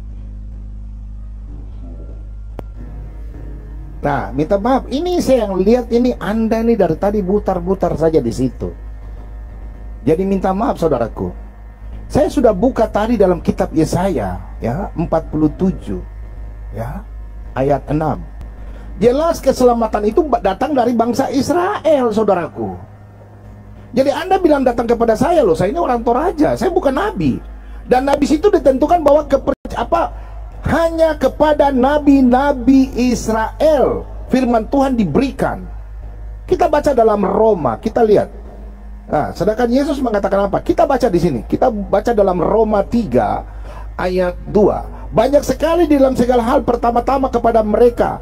Nah, minta maaf, ini saya yang lihat ini Anda nih dari tadi butar-butar saja di situ. Jadi minta maaf saudaraku. Saya sudah buka tadi dalam kitab Yesaya ya 47 ya ayat 6. Jelas keselamatan itu datang dari bangsa Israel, saudaraku. Jadi Anda bilang datang kepada saya, loh, saya ini orang Toraja, saya bukan nabi. Dan nabi itu ditentukan bahwa hanya kepada nabi-nabi Israel firman Tuhan diberikan. Kita baca dalam Roma, kita lihat. Nah, sedangkan Yesus mengatakan apa? Kita baca di sini. Kita baca dalam Roma 3 ayat 2. Banyak sekali di dalam segala hal pertama-tama kepada mereka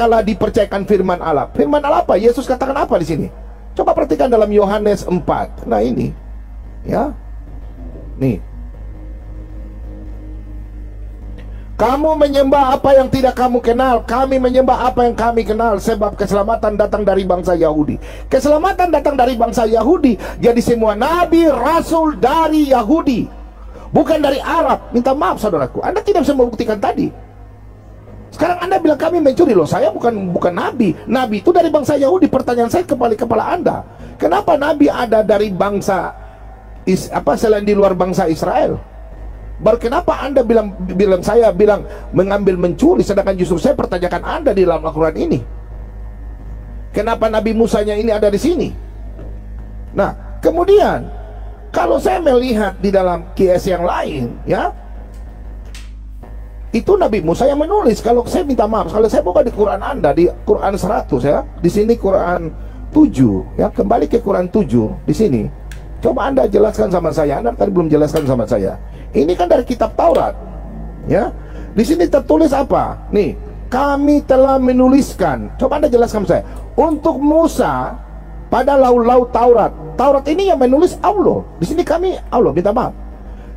lah dipercayakan firman Allah. Firman Allah apa? Yesus katakan apa di sini? Coba perhatikan dalam Yohanes 4. Nah ini, ya, nih. Kamu menyembah apa yang tidak kamu kenal, kami menyembah apa yang kami kenal, sebab keselamatan datang dari bangsa Yahudi. Keselamatan datang dari bangsa Yahudi. Jadi semua nabi, rasul dari Yahudi, bukan dari Arab. Minta maaf saudaraku, Anda tidak bisa membuktikan tadi. Sekarang Anda bilang kami mencuri, loh, saya bukan nabi. Nabi itu dari bangsa Yahudi. Pertanyaan saya kepala Anda, kenapa nabi ada dari bangsa selain di luar bangsa Israel? Baru kenapa Anda saya bilang mengambil mencuri, sedangkan justru saya pertanyakan Anda di dalam Al-Quran ini. Kenapa Nabi Musanya ini ada di sini? Nah, kemudian kalau saya melihat di dalam QS yang lain, ya, itu Nabi Musa yang menulis. Kalau saya minta maaf, kalau saya buka di Quran Anda, di Quran 100 ya, di sini Quran 7 ya, kembali ke Quran 7 di sini. Coba Anda jelaskan sama saya. Anda tadi belum jelaskan sama saya. Ini kan dari kitab Taurat. Ya. Di sini tertulis apa? Nih, kami telah menuliskan. Coba Anda jelaskan sama saya. Untuk Musa pada laut-laut Taurat. Taurat ini yang menulis Allah. Di sini kami Allah, minta maaf.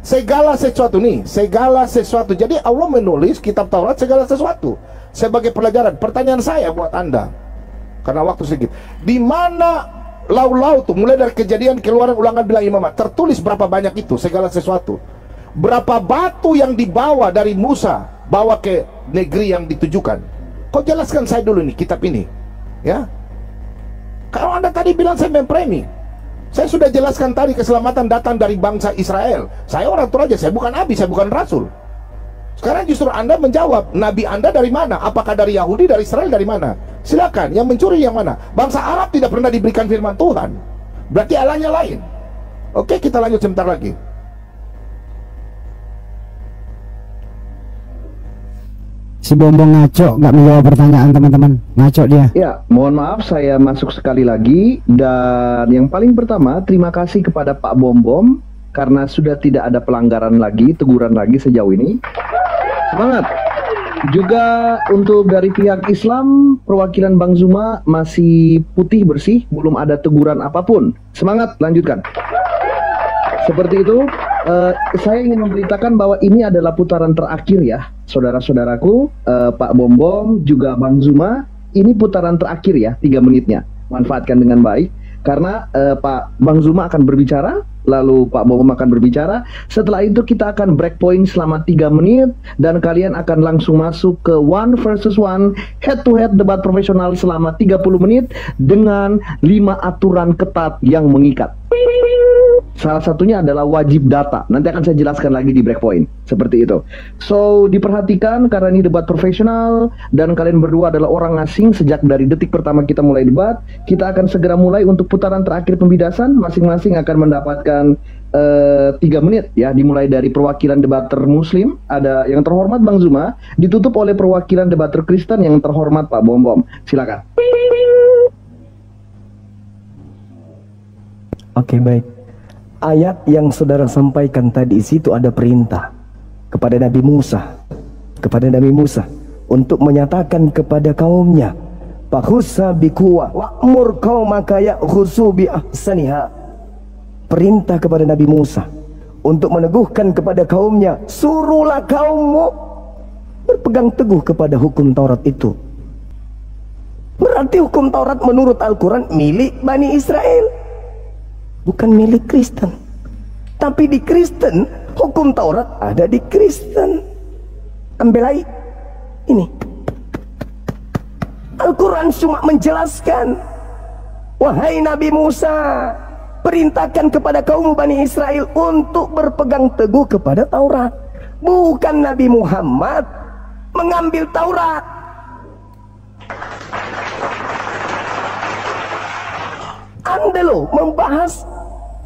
Segala sesuatu nih, segala sesuatu. Jadi Allah menulis kitab Taurat segala sesuatu sebagai pelajaran. Pertanyaan saya buat Anda, karena waktu sedikit, di mana laut-laut tuh, mulai dari Kejadian, Keluaran, Ulangan, Bilang, Imamat, tertulis berapa banyak itu segala sesuatu? Berapa batu yang dibawa dari Musa bawa ke negeri yang ditujukan? Kau jelaskan saya dulu nih kitab ini, ya. Kalau Anda tadi bilang saya mempremi, saya sudah jelaskan tadi keselamatan datang dari bangsa Israel. Saya orang Toraja, saya bukan nabi, saya bukan rasul. Sekarang justru Anda menjawab, nabi Anda dari mana? Apakah dari Yahudi, dari Israel, dari mana? Silakan, yang mencuri yang mana? Bangsa Arab tidak pernah diberikan firman Tuhan. Berarti Allahnya lain. Oke, kita lanjut sebentar lagi. Si Bombong ngaco, nggak menjawab pertanyaan teman-teman. Ngaco dia. Ya, mohon maaf saya masuk sekali lagi. Dan yang paling pertama, terima kasih kepada Pak Bom karena sudah tidak ada pelanggaran lagi, teguran lagi sejauh ini. Semangat. Juga untuk dari pihak Islam, perwakilan Bang Zuma masih putih bersih, belum ada teguran apapun. Semangat, lanjutkan. Seperti itu, saya ingin memberitakan bahwa ini adalah putaran terakhir ya, saudara-saudaraku, Pak Bom Bom, juga Bang Zuma. Ini putaran terakhir ya, 3 menitnya. Manfaatkan dengan baik. Karena Pak Bang Zuma akan berbicara, lalu Pak Bom akan berbicara. Setelah itu kita akan break point selama 3 menit dan kalian akan langsung masuk ke 1 versus 1 head to head debat profesional selama 30 menit dengan 5 aturan ketat yang mengikat. Salah satunya adalah wajib data. Nanti akan saya jelaskan lagi di breakpoint. Seperti itu. So, diperhatikan karena ini debat profesional dan kalian berdua adalah orang asing sejak dari detik pertama kita mulai debat. Kita akan segera mulai untuk putaran terakhir pembidasan. Masing-masing akan mendapatkan 3 menit ya, dimulai dari perwakilan debater Muslim, ada yang terhormat Bang Zuma, ditutup oleh perwakilan debater Kristen yang terhormat Pak Bom Bom. Silakan. Oke, baik. Ayat yang saudara sampaikan tadi, situ ada perintah kepada Nabi Musa untuk menyatakan kepada kaumnya, "Fakhussa biquwwah wa'mur qaumaka ya'khudhu bi ahsaniha." Perintah kepada Nabi Musa untuk meneguhkan kepada kaumnya, suruhlah kaummu berpegang teguh kepada hukum Taurat itu. Berarti hukum Taurat menurut Al-Quran milik Bani Israel, bukan milik Kristen. Tapi di Kristen, hukum Taurat ada di Kristen. Ambil ini. Al-Quran cuma menjelaskan, wahai Nabi Musa, perintahkan kepada kaum Bani Israel untuk berpegang teguh kepada Taurat. Bukan Nabi Muhammad mengambil Taurat. Anda loh membahas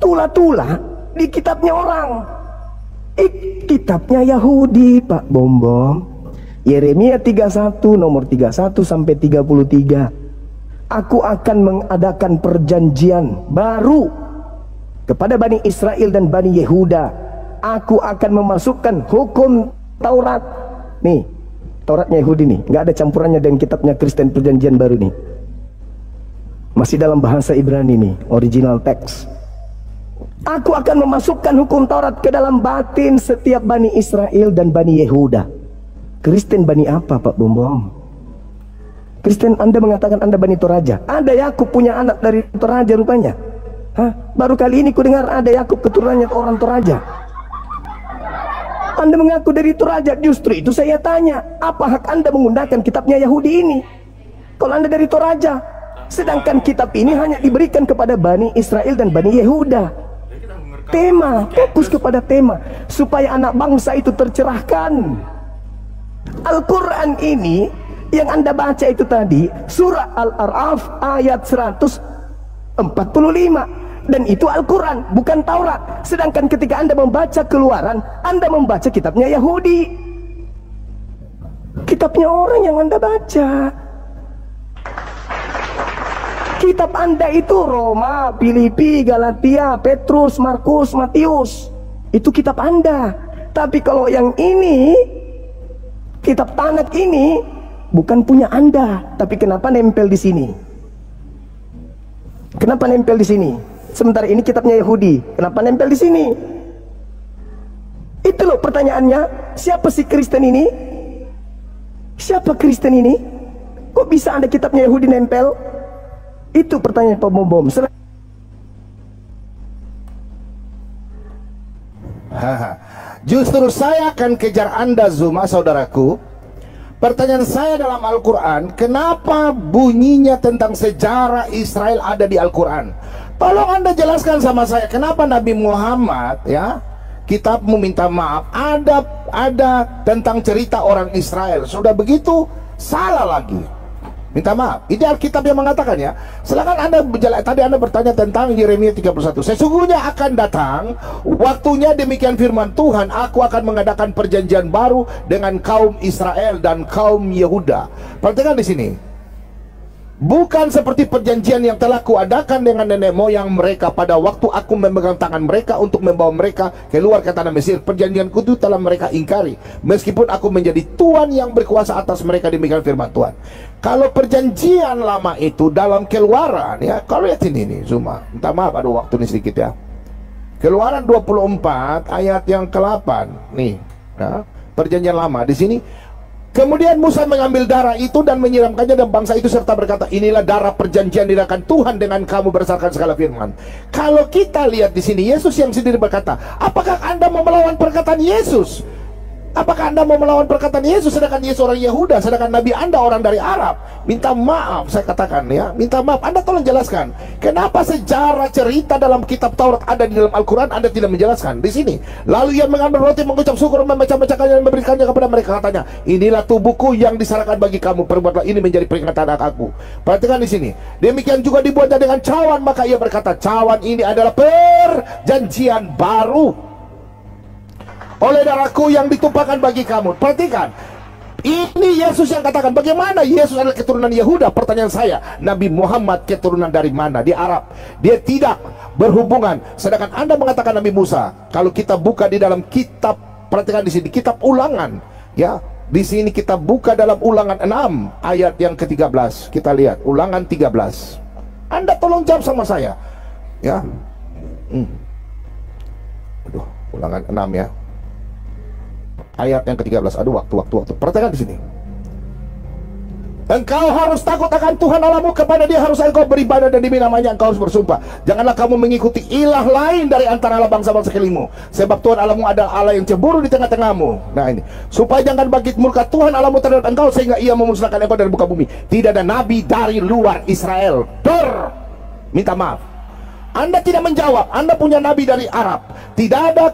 tula-tula di kitabnya orang. Kitabnya Yahudi, Pak Bom Bom. Yeremia 31 nomor 31 sampai 33. Aku akan mengadakan perjanjian baru kepada Bani Israel dan Bani Yehuda. Aku akan memasukkan hukum Taurat. Nih, Tauratnya Yahudi nih, nggak ada campurannya dengan kitabnya Kristen perjanjian baru nih. Masih dalam bahasa Ibrani nih, original text. Aku akan memasukkan hukum Taurat ke dalam batin setiap Bani Israel dan Bani Yehuda. Kristen Bani apa, Pak Bom Bom? Kristen Anda mengatakan Anda Bani Toraja. Ada Yakub punya anak dari Toraja rupanya. Hah? Baru kali ini ku dengar ada Yakub keturunannya orang Toraja. Anda mengaku dari Toraja. Justru itu saya tanya, apa hak Anda menggunakan kitabnya Yahudi ini kalau Anda dari Toraja? Sedangkan kitab ini hanya diberikan kepada Bani Israel dan Bani Yehuda. Tema, fokus kepada tema supaya anak bangsa itu tercerahkan. Al-Quran ini yang Anda baca itu tadi, surah Al-A'raf ayat 145, dan itu Al-Quran, bukan Taurat. Sedangkan ketika Anda membaca Keluaran, Anda membaca kitabnya Yahudi, kitabnya orang yang Anda baca. Kitab Anda itu Roma, Filipi, Galatia, Petrus, Markus, Matius. Itu kitab Anda. Tapi kalau yang ini, kitab Tanakh ini bukan punya Anda. Tapi kenapa nempel di sini? Kenapa nempel di sini? Sementara ini kitabnya Yahudi. Kenapa nempel di sini? Itu loh pertanyaannya. Siapa sih Kristen ini? Siapa Kristen ini? Kok bisa ada kitabnya Yahudi nempel? Itu pertanyaan Pak Bom Bom. Justru saya akan kejar Anda Zuma, saudaraku. Pertanyaan saya dalam Al-Quran, kenapa bunyinya tentang sejarah Israel ada di Al-Quran? Tolong Anda jelaskan sama saya, kenapa Nabi Muhammad, ya, kitabmu minta maaf, ada tentang cerita orang Israel. Sudah begitu, salah lagi. Minta maaf. Ini Alkitab yang mengatakan ya. Silakan Anda tadi Anda bertanya tentang Yeremia 31. Sesungguhnya akan datang waktunya, demikian firman Tuhan, aku akan mengadakan perjanjian baru dengan kaum Israel dan kaum Yehuda. Perhatikan di sini. Bukan seperti perjanjian yang telah kuadakan dengan nenek moyang mereka pada waktu aku memegang tangan mereka untuk membawa mereka keluar ke tanah Mesir. Perjanjianku itu telah mereka ingkari, meskipun aku menjadi Tuhan yang berkuasa atas mereka, demikian firman Tuhan. Kalau perjanjian lama itu dalam Keluaran, ya, kalau lihat ini Zuma, minta maaf, aduh waktu ini sedikit ya. Keluaran 24 ayat yang ke-8 nih, ya, perjanjian lama di sini. Kemudian Musa mengambil darah itu dan menyiramkannya dan bangsa itu serta berkata, inilah darah perjanjian diadakan Tuhan dengan kamu berdasarkan segala firman. Kalau kita lihat di sini, Yesus yang sendiri berkata, apakah Anda mau melawan perkataan Yesus? Apakah Anda mau melawan perkataan Yesus, sedangkan Yesus orang Yehuda, sedangkan Nabi Anda orang dari Arab? Minta maaf, saya katakan ya, minta maaf. Anda tolong jelaskan, kenapa sejarah cerita dalam kitab Taurat ada di dalam Al-Quran, Anda tidak menjelaskan di sini. Lalu ia mengambil roti, mengucap syukur, memecah-mecahkannya dan memberikannya kepada mereka. Katanya, inilah tubuhku yang diserahkan bagi kamu, perbuatlah ini menjadi peringatan aku. Perhatikan di sini. Demikian juga dibuatnya dengan cawan, maka ia berkata, cawan ini adalah perjanjian baru oleh darahku yang ditumpahkan bagi kamu. Perhatikan, ini Yesus yang katakan. Bagaimana Yesus adalah keturunan Yehuda? Pertanyaan saya, Nabi Muhammad keturunan dari mana? Di Arab. Dia tidak berhubungan. Sedangkan Anda mengatakan Nabi Musa. Kalau kita buka di dalam kitab, perhatikan di sini, kitab Ulangan, ya. Di sini kita buka dalam Ulangan 6 ayat yang ke-13. Kita lihat Ulangan 13. Anda tolong jawab sama saya, ya. Aduh, Ulangan 6 ya. Ayat yang ke-13. Aduh, waktu. Perhatikan di sini. Engkau harus takut akan Tuhan Allahmu, kepada Dia harus engkau beribadah dan demi namanya engkau harus bersumpah. Janganlah kamu mengikuti ilah lain dari antara Allah bangsa-bangsa sekeliling, sebab Tuhan Allahmu adalah Allah yang cemburu di tengah-tengahmu. Nah ini, supaya jangan bangkit murka Tuhan Allahmu terhadap engkau sehingga Ia memusnahkan engkau dari muka bumi. Tidak ada nabi dari luar Israel. Minta maaf, Anda tidak menjawab. Anda punya nabi dari Arab. Tidak ada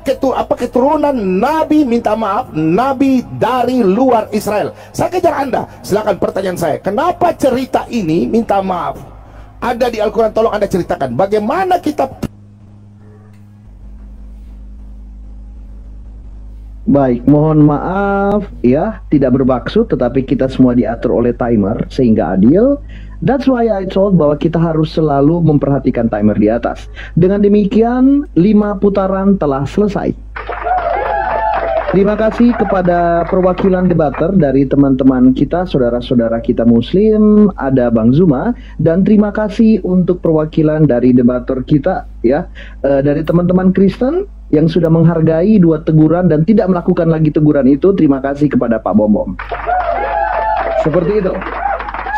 keturunan nabi, minta maaf, nabi dari luar Israel. Saya kejar Anda. Silakan pertanyaan saya, kenapa cerita ini, minta maaf, ada di Al-Quran? Tolong Anda ceritakan bagaimana kita. Baik, mohon maaf ya, tidak bermaksud, tetapi kita semua diatur oleh timer sehingga adil. That's why I told bahwa kita harus selalu memperhatikan timer di atas. Dengan demikian, 5 putaran telah selesai. Terima kasih kepada perwakilan debater dari teman-teman kita, saudara-saudara kita Muslim, ada Bang Zuma, dan terima kasih untuk perwakilan dari debater kita, ya, dari teman-teman Kristen yang sudah menghargai 2 teguran dan tidak melakukan lagi teguran itu. Terima kasih kepada Pak Bom. Seperti itu.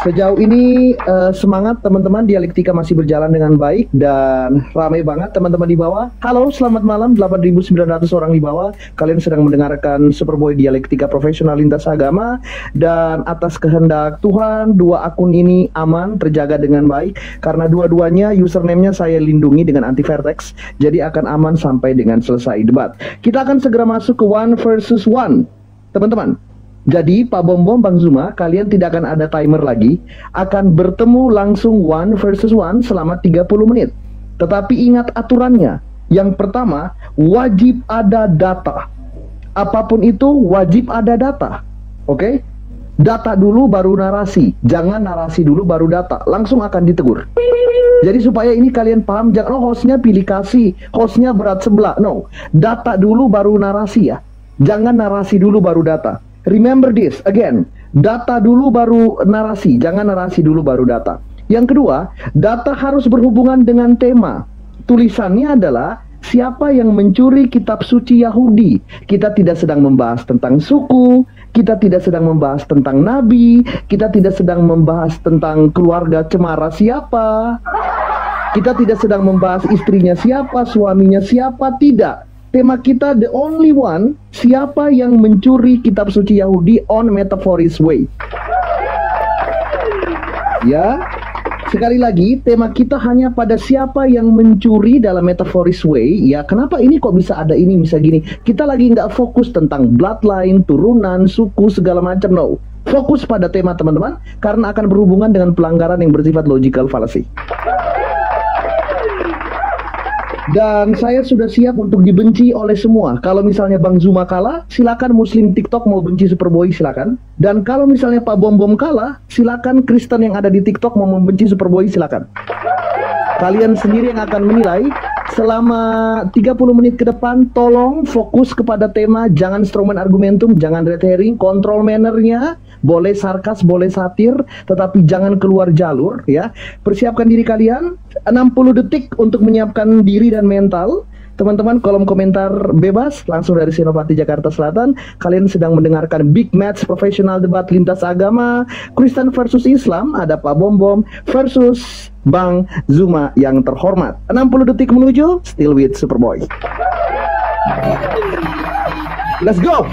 Sejauh ini semangat teman-teman, dialektika masih berjalan dengan baik dan ramai banget teman-teman di bawah. Halo, selamat malam 8.900 orang di bawah. Kalian sedang mendengarkan Superboy Dialektika Profesional Lintas Agama, dan atas kehendak Tuhan 2 akun ini aman, terjaga dengan baik karena dua-duanya username-nya saya lindungi dengan anti-vertex, jadi akan aman sampai dengan selesai debat. Kita akan segera masuk ke 1 versus 1 teman-teman. Jadi Pak Bom, Bang Zuma, kalian tidak akan ada timer lagi, akan bertemu langsung 1 versus 1 selama 30 menit. Tetapi ingat aturannya. Yang pertama, wajib ada data. Apapun itu wajib ada data. Oke? Data dulu baru narasi. Jangan narasi dulu baru data. Langsung akan ditegur. Jadi supaya ini kalian paham, jangan hostnya pilih kasih, hostnya berat sebelah. No, data dulu baru narasi ya. Jangan narasi dulu baru data. Remember this, again, data dulu baru narasi, jangan narasi dulu baru data. Yang kedua, data harus berhubungan dengan tema. Tulisannya adalah siapa yang mencuri kitab suci Yahudi. Kita tidak sedang membahas tentang suku, kita tidak sedang membahas tentang nabi, kita tidak sedang membahas tentang keluarga cemara siapa, kita tidak sedang membahas istrinya siapa, suaminya siapa, tidak. Tema kita the only one, siapa yang mencuri kitab suci Yahudi on metaphoric way. Ya, sekali lagi tema kita hanya pada siapa yang mencuri dalam metaphoric way. Ya, kenapa ini kok bisa ada ini, bisa gini. Kita lagi nggak fokus tentang bloodline, turunan, suku, segala macam, no. Fokus pada tema teman-teman, karena akan berhubungan dengan pelanggaran yang bersifat logical fallacy. Dan saya sudah siap untuk dibenci oleh semua. Kalau misalnya Bang Zuma kalah, silakan Muslim TikTok mau benci Superboy silakan. Dan kalau misalnya Pak Bom Bom kalah, silakan Kristen yang ada di TikTok mau membenci Superboy silakan. Kalian sendiri yang akan menilai. Selama 30 menit ke depan, tolong fokus kepada tema, jangan strawman argumentum, jangan red herring, kontrol mannernya, boleh sarkas, boleh satir, tetapi jangan keluar jalur ya. Persiapkan diri kalian, 60 detik untuk menyiapkan diri dan mental. Teman-teman, kolom komentar bebas langsung dari Senopati Jakarta Selatan. Kalian sedang mendengarkan big match profesional debat lintas agama Kristen versus Islam. Ada Pak Bom Bom versus Bang Zuma yang terhormat. 60 detik menuju Still with Superboy. Let's go.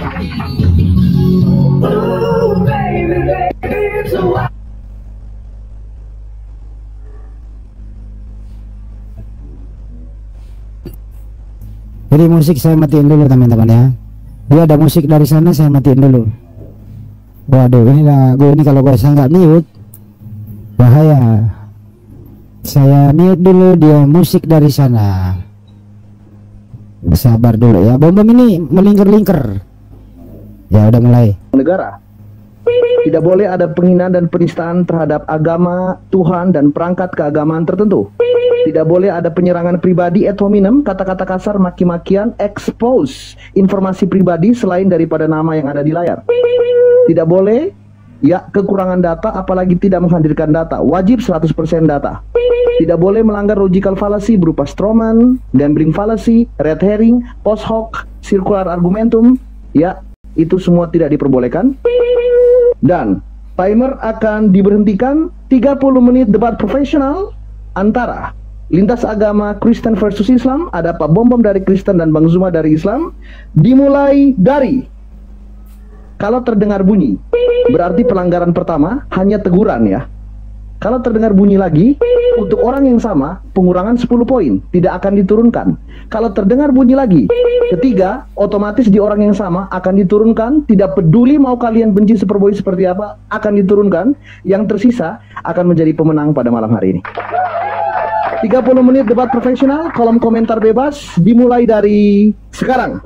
Jadi musik saya matiin dulu teman-teman ya. Dia ada musik dari sana, saya matiin dulu. Waduh, ini lagu ini kalau saya nggak mute bahaya. Saya mute dulu dia musik dari sana. Sabar dulu ya. Bom-bom ini melingkar-lingkar. Ya udah mulai. Negara. Tidak boleh ada penghinaan dan penistaan terhadap agama, Tuhan, dan perangkat keagamaan tertentu. Tidak boleh ada penyerangan pribadi ad hominem, kata-kata kasar, maki-makian, expose informasi pribadi selain daripada nama yang ada di layar. Tidak boleh ya kekurangan data, apalagi tidak menghadirkan data. Wajib 100% data. Tidak boleh melanggar logical fallacy berupa strawman, gambling fallacy, red herring, post hoc, circular argumentum. Ya, itu semua tidak diperbolehkan. Dan timer akan diberhentikan 30 menit debat profesional antara lintas agama Kristen versus Islam. Ada Pak Bom Bom dari Kristen dan Bang Zuma dari Islam. Dimulai dari, kalau terdengar bunyi berarti pelanggaran pertama hanya teguran ya. Kalau terdengar bunyi lagi, untuk orang yang sama pengurangan 10 poin, tidak akan diturunkan. Kalau terdengar bunyi lagi ketiga, otomatis di orang yang sama akan diturunkan. Tidak peduli mau kalian benci Superboy seperti apa, akan diturunkan. Yang tersisa akan menjadi pemenang pada malam hari ini. 30 menit debat profesional, kolom komentar bebas, dimulai dari sekarang.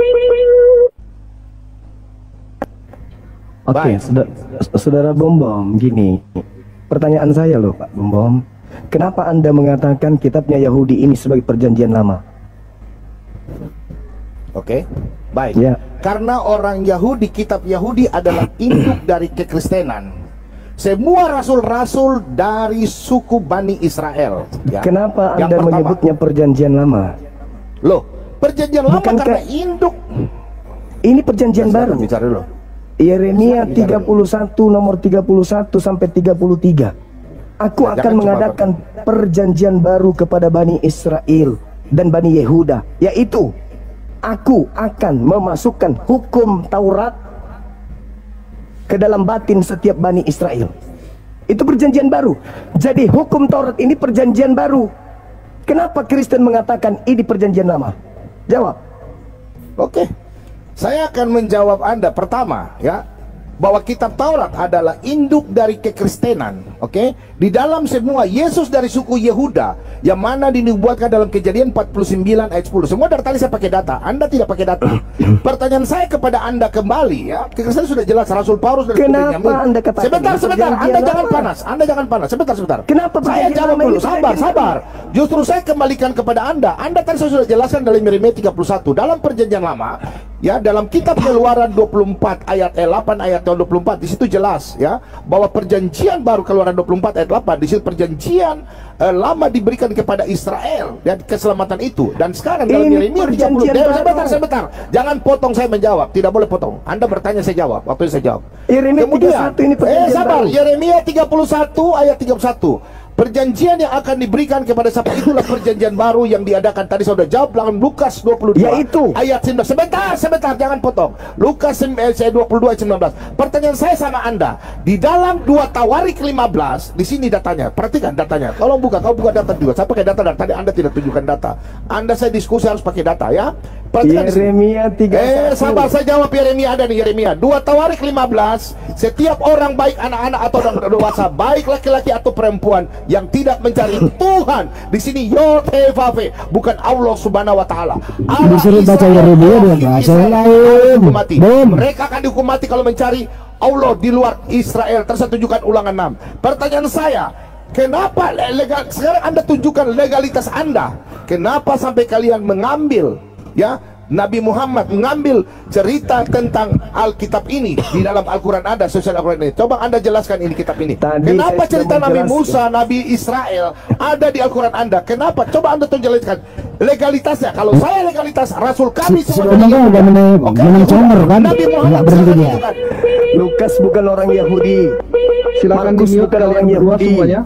Oke, saudara Bom Bom, gini. Pertanyaan saya loh Pak Bom Bom, kenapa Anda mengatakan kitabnya Yahudi ini sebagai perjanjian lama? Oke, baik. Ya. Karena orang Yahudi, kitab Yahudi adalah induk dari kekristenan. Semua rasul-rasul dari suku Bani Israel ya. Kenapa Yang Anda pertama, menyebutnya perjanjian lama? loh, perjanjian lama Bukankah karena induk. ini perjanjian baru? Bicara dulu. Yeremia 31 nomor 31 sampai 33. Aku Jangan akan coba, mengadakan perjanjian baru kepada Bani Israel dan Bani Yehuda, yaitu aku akan memasukkan hukum Taurat ke dalam batin setiap Bani Israel. Itu perjanjian baru. Jadi hukum Taurat ini perjanjian baru. Kenapa Kristen mengatakan ini perjanjian lama? Jawab. Oke, saya akan menjawab Anda. Pertama ya, bahwa kitab Taurat adalah induk dari kekristenan. Oke, di dalam semua Yesus dari suku Yehuda yang mana dinubuatkan dalam Kejadian 49 ayat 10. Semua dari tadi saya pakai data, Anda tidak pakai data. Pertanyaan saya kepada Anda kembali ya, kekristenan sudah jelas. Rasul Paulus dari Kenapa Anda katakan sebentar, Anda jangan panas. Anda jangan panas. Sebentar. Kenapa Saya perjanjian jawab lama dulu. ini Sabar. Justru saya kembalikan kepada Anda. Anda tadi saya sudah jelaskan dalam Yeremia 31. Dalam perjanjian lama ya, dalam kitab Keluaran 24 ayat 8 ayat 24, di situ jelas ya bahwa perjanjian baru, Keluaran 24 ayat 8, di situ perjanjian lama diberikan kepada Israel dan keselamatan itu. Dan sekarang dalam Yeremia 30, sebentar. Jangan potong saya menjawab. Tidak boleh potong. Anda bertanya saya jawab. Waktu saya jawab. Yeremia 31 ini perjanjian sabar. baru. Yeremia 31 ayat 31. Perjanjian yang akan diberikan kepada siapa, itulah perjanjian baru yang diadakan. Tadi saya sudah jawab dalam Lukas 22 Yaitu ayat 19. Sebentar, jangan potong. Lukas 22 ayat 19. Pertanyaan saya sama Anda, di dalam 2 Tawarik 15, di sini datanya. Perhatikan datanya. Tolong buka, kau buka data juga. Saya pakai data dari tadi, Anda tidak tunjukkan data. Anda saya diskusi harus pakai data ya. Perhatikan Yeremia 31. sabar, saya jawab. Yeremia ada nih, Yeremia 2 Tawarik 15. Setiap orang baik anak-anak atau orang dewasa, baik laki-laki atau perempuan yang tidak mencari Tuhan, di sini Yod-Heh-Vav-He, bukan Allah Subhanahu wa taala. Disuruh baca Yeremia dia bahasa lain. Mereka akan dihukum mati kalau mencari Allah di luar Israel. Tersetujukan Ulangan 6. Pertanyaan saya, kenapa legal? Sekarang Anda tunjukkan legalitas Anda. Kenapa sampai kalian mengambil, ya, Nabi Muhammad mengambil cerita tentang Alkitab ini di dalam Al-Quran ada, sosial Al-Quran ini. Coba Anda jelaskan ini kitab ini. Kenapa cerita Nabi Musa, Nabi Israel ada di Al-Quran Anda? Kenapa? Coba Anda jelaskan legalitasnya. Kalau saya legalitas, Rasul kami sebenarnya udah mencongor kan? Nabi Muhammad berhenti dia. Lukas bukan orang Yahudi. Silakan di-mute kalian berdua semuanya.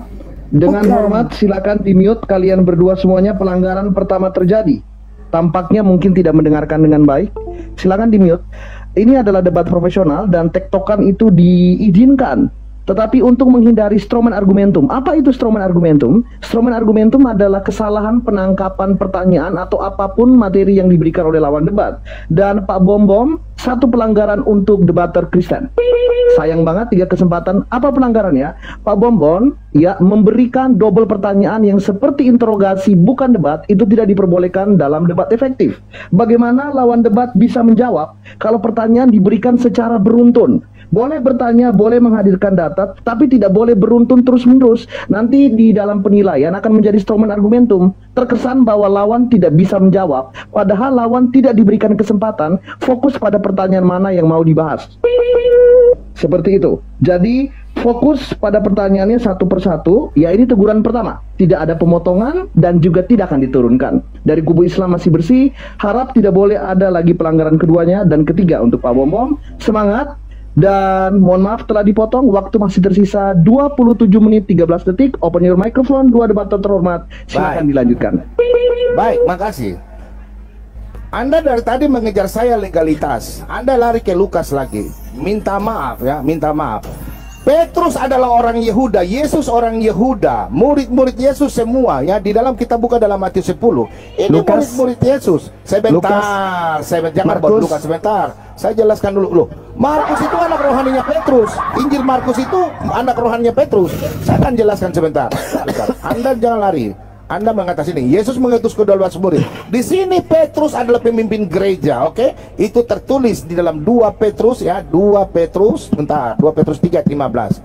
Dengan hormat silakan di-mute kalian berdua semuanya. Pelanggaran pertama terjadi. Tampaknya mungkin tidak mendengarkan dengan baik. Silakan di-mute. Ini adalah debat profesional dan tektokan itu diizinkan. Tetapi untuk menghindari strawman argumentum. Apa itu strawman argumentum? Strawman argumentum adalah kesalahan penangkapan pertanyaan atau apapun materi yang diberikan oleh lawan debat. Dan Pak Bom, satu pelanggaran untuk debater Kristen. Sayang banget 3 kesempatan. Apa pelanggarannya? Pak Bom, ya, memberikan double pertanyaan yang seperti interogasi bukan debat, itu tidak diperbolehkan dalam debat efektif. Bagaimana lawan debat bisa menjawab kalau pertanyaan diberikan secara beruntun? Boleh bertanya, boleh menghadirkan data, tapi tidak boleh beruntun terus-menerus. Nanti di dalam penilaian akan menjadi strawman argumentum. Terkesan bahwa lawan tidak bisa menjawab, padahal lawan tidak diberikan kesempatan fokus pada pertanyaan mana yang mau dibahas. Seperti itu. Jadi fokus pada pertanyaannya satu persatu. Ya, ini teguran pertama. Tidak ada pemotongan dan juga tidak akan diturunkan. Dari kubu Islam masih bersih. Harap tidak boleh ada lagi pelanggaran keduanya. Dan ketiga untuk Pak Bom, semangat. Dan mohon maaf telah dipotong. Waktu masih tersisa 27 menit 13 detik. Open your microphone. Dua debater terhormat, silakan dilanjutkan. Baik, makasih. Anda dari tadi mengejar saya legalitas. Anda lari ke Lukas lagi. Minta maaf ya, minta maaf. Petrus adalah orang Yehuda, Yesus orang Yehuda, murid-murid Yesus semua ya. Di dalam kita buka dalam Matius 10. Ini murid-murid Yesus. Sebentar, jangan buat Lukas sebentar. Saya jelaskan dulu loh. Markus itu anak rohaninya Petrus. Injil Markus itu anak rohaninya Petrus. Saya akan jelaskan sebentar. Anda jangan lari. Anda mengatasi ini. Yesus mengutus ke-12 murid. Di sini Petrus adalah pemimpin gereja, oke? Itu tertulis di dalam 2 Petrus ya, 2 Petrus, bentar, 2 Petrus 3:15.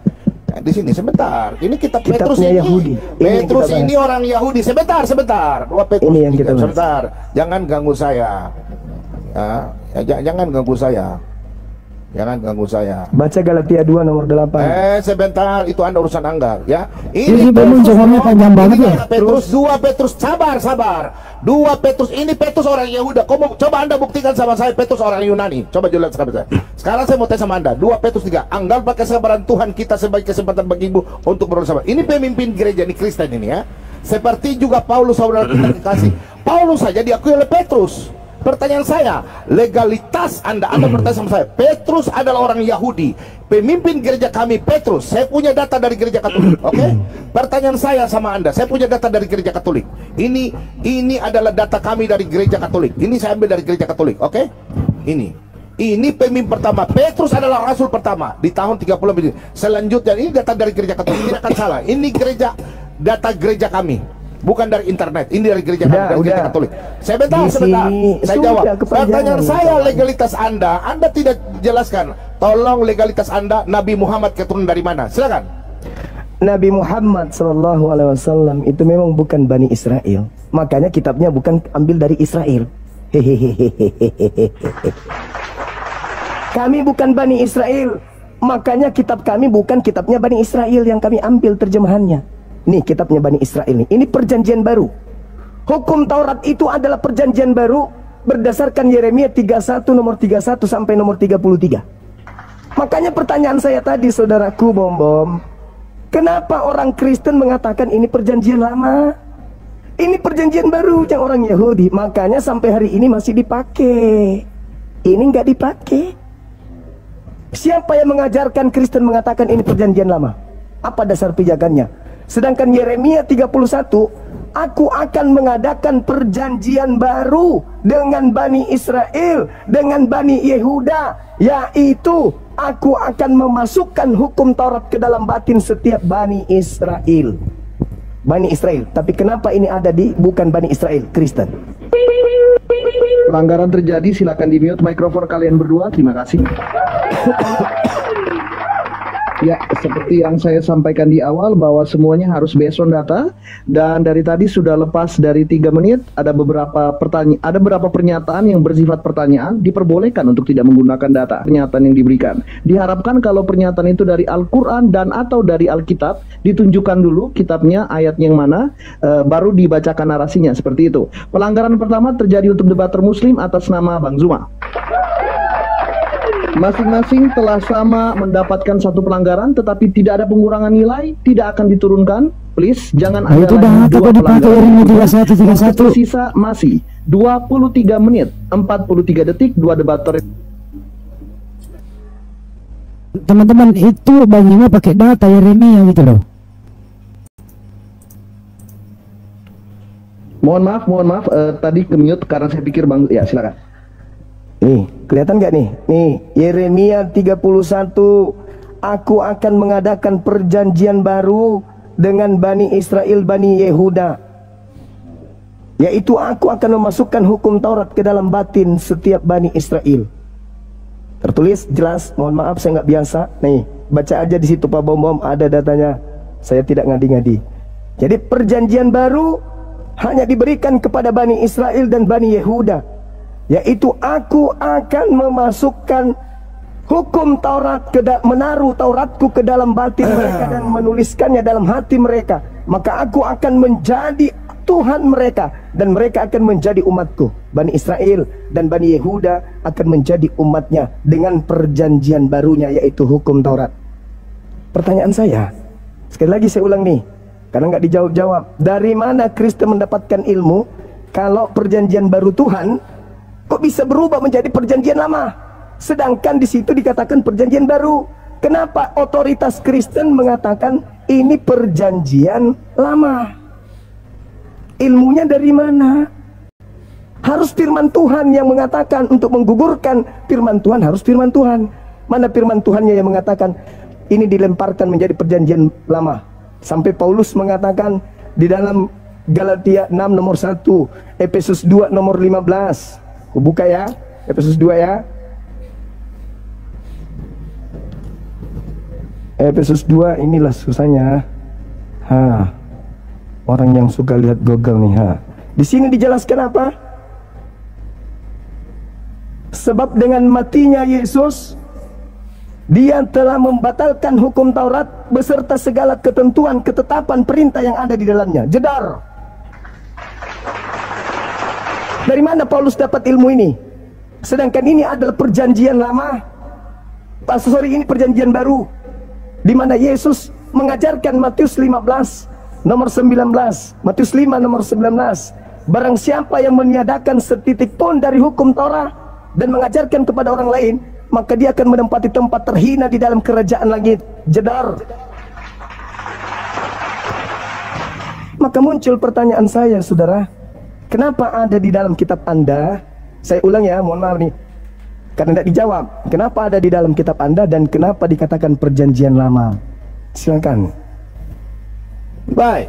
Nah, di sini sebentar. Ini kitab Petrus ini. Yahudi. Petrus ini orang Yahudi. Sebentar. 2 Petrus. Ini yang kita bahas. Sebentar. Jangan ganggu saya. Jangan ganggu saya. Jangan ganggu saya. Baca Galatia 2 nomor 8. Sebentar, itu Anda urusan Anda ya. Ini jawabnya panjang banget ya. Petrus 2 Petrus, sabar. 2 Petrus ini Petrus orang Yehuda. Coba Anda buktikan sama saya Petrus orang Yunani. Coba jelaskan sama saya. Sekarang saya mau tanya sama Anda. 2 Petrus 3. Anggaplah kesabaran Tuhan kita sebagai kesempatan bagimu untuk beroleh sabar. Ini pemimpin gereja ini Kristen ini ya. Seperti juga Paulus saudara kita dikasih. Paulus saja diakui oleh Petrus. Pertanyaan saya, legalitas Anda bertanya sama saya. Petrus adalah orang Yahudi, pemimpin gereja kami Petrus. Saya punya data dari gereja Katolik, oke? Pertanyaan saya sama Anda, saya punya data dari gereja Katolik. Ini adalah data kami dari gereja Katolik. Ini saya ambil dari gereja Katolik, oke? Ini pemimpin pertama. Petrus adalah rasul pertama di tahun 30 ini. Selanjutnya ini data dari gereja Katolik. Tidak akan salah. Ini data gereja kami. Bukan dari internet, ini dari gereja Katolik. Sebentar. Saya jawab. Pertanyaan saya, legalitas Anda tidak jelaskan. Tolong legalitas Anda, Nabi Muhammad keturunan dari mana? Silakan. Nabi Muhammad SAW itu memang bukan Bani Israel. Makanya kitabnya bukan ambil dari Israel. Kami bukan Bani Israel. Makanya kitab kami bukan kitabnya Bani Israel yang kami ambil terjemahannya. Nih kitabnya Bani Israel nih. Ini perjanjian baru. Hukum Taurat itu adalah perjanjian baru berdasarkan Yeremia 31 nomor 31 sampai nomor 33. Makanya pertanyaan saya tadi saudaraku Bom, kenapa orang Kristen mengatakan ini perjanjian lama? Ini perjanjian baru yang orang Yahudi. Makanya sampai hari ini masih dipakai. Ini nggak dipakai. Siapa yang mengajarkan Kristen mengatakan ini perjanjian lama? Apa dasar pijakannya? Sedangkan Yeremia 31 aku akan mengadakan perjanjian baru dengan Bani Israel, dengan Bani Yehuda, yaitu aku akan memasukkan hukum Taurat ke dalam batin setiap Bani Israel. Bani Israel, tapi kenapa ini ada di bukan Bani Israel, Kristen? Pelanggaran terjadi, silakan di mute mikrofon kalian berdua. Terima kasih. Ya, seperti yang saya sampaikan di awal bahwa semuanya harus based on data, dan dari tadi sudah lepas dari 3 menit ada beberapa pernyataan yang bersifat pertanyaan, diperbolehkan untuk tidak menggunakan data pernyataan yang diberikan. Diharapkan kalau pernyataan itu dari Al-Qur'an dan atau dari Alkitab, ditunjukkan dulu kitabnya, ayat yang mana, baru dibacakan narasinya, seperti itu. Pelanggaran pertama terjadi untuk debater muslim atas nama Bang Zuma. Masing-masing telah sama mendapatkan satu pelanggaran, tetapi tidak ada pengurangan nilai, tidak akan diturunkan. Please, jangan ada itu lagi dua pelanggaran. Tersisa masih 23 menit 43 detik, 2 debater. Teman-teman, itu Bang Zuma pakai data Yeremia gitu loh. Mohon maaf, tadi ke-mute karena saya pikir Bang, ya silakan. Nih, kelihatan nggak nih? Nih, Yeremia 31, aku akan mengadakan perjanjian baru dengan Bani Israel, Bani Yehuda, yaitu aku akan memasukkan hukum Taurat ke dalam batin setiap Bani Israel. Tertulis jelas, mohon maaf saya nggak biasa. Nih, baca aja di situ Pak Bom, ada datanya. Saya tidak ngadi-ngadi. Jadi perjanjian baru hanya diberikan kepada Bani Israel dan Bani Yehuda, yaitu aku akan memasukkan hukum Taurat, menaruh Tauratku ke dalam batin mereka dan menuliskannya dalam hati mereka. Maka aku akan menjadi Tuhan mereka dan mereka akan menjadi umatku. Bani Israel dan Bani Yehuda akan menjadi umatnya dengan perjanjian barunya, yaitu hukum Taurat. Pertanyaan saya, sekali lagi saya ulang nih, karena nggak dijawab-jawab. Dari mana Kristen mendapatkan ilmu kalau perjanjian baru Tuhan kok bisa berubah menjadi perjanjian lama? Sedangkan di situ dikatakan perjanjian baru. Kenapa otoritas Kristen mengatakan ini perjanjian lama? Ilmunya dari mana? Harus firman Tuhan yang mengatakan. Untuk menggugurkan firman Tuhan harus firman Tuhan. Mana firman Tuhannya yang mengatakan ini dilemparkan menjadi perjanjian lama? Sampai Paulus mengatakan di dalam Galatia 6 nomor 1, Efesus 2 nomor 15. Buka ya, Efesus 2 ya. Efesus 2, inilah susahnya. Orang yang suka lihat Google nih, Di sini dijelaskan apa? Sebab dengan matinya Yesus, Dia telah membatalkan hukum Taurat beserta segala ketentuan, ketetapan, perintah yang ada di dalamnya. Jedar. Dari mana Paulus dapat ilmu ini? Sedangkan ini adalah perjanjian lama. Ini perjanjian baru, di mana Yesus mengajarkan Matius 15 nomor 19, Matius 5 nomor 19. Barang siapa yang meniadakan setitik pun dari hukum Taurat dan mengajarkan kepada orang lain, maka dia akan menempati tempat terhina di dalam kerajaan langit. Jedar. Maka muncul pertanyaan saya, saudara, kenapa ada di dalam kitab Anda? Saya ulang ya, mohon maaf nih, karena tidak dijawab. Kenapa ada di dalam kitab Anda dan kenapa dikatakan perjanjian lama? Silakan. Baik,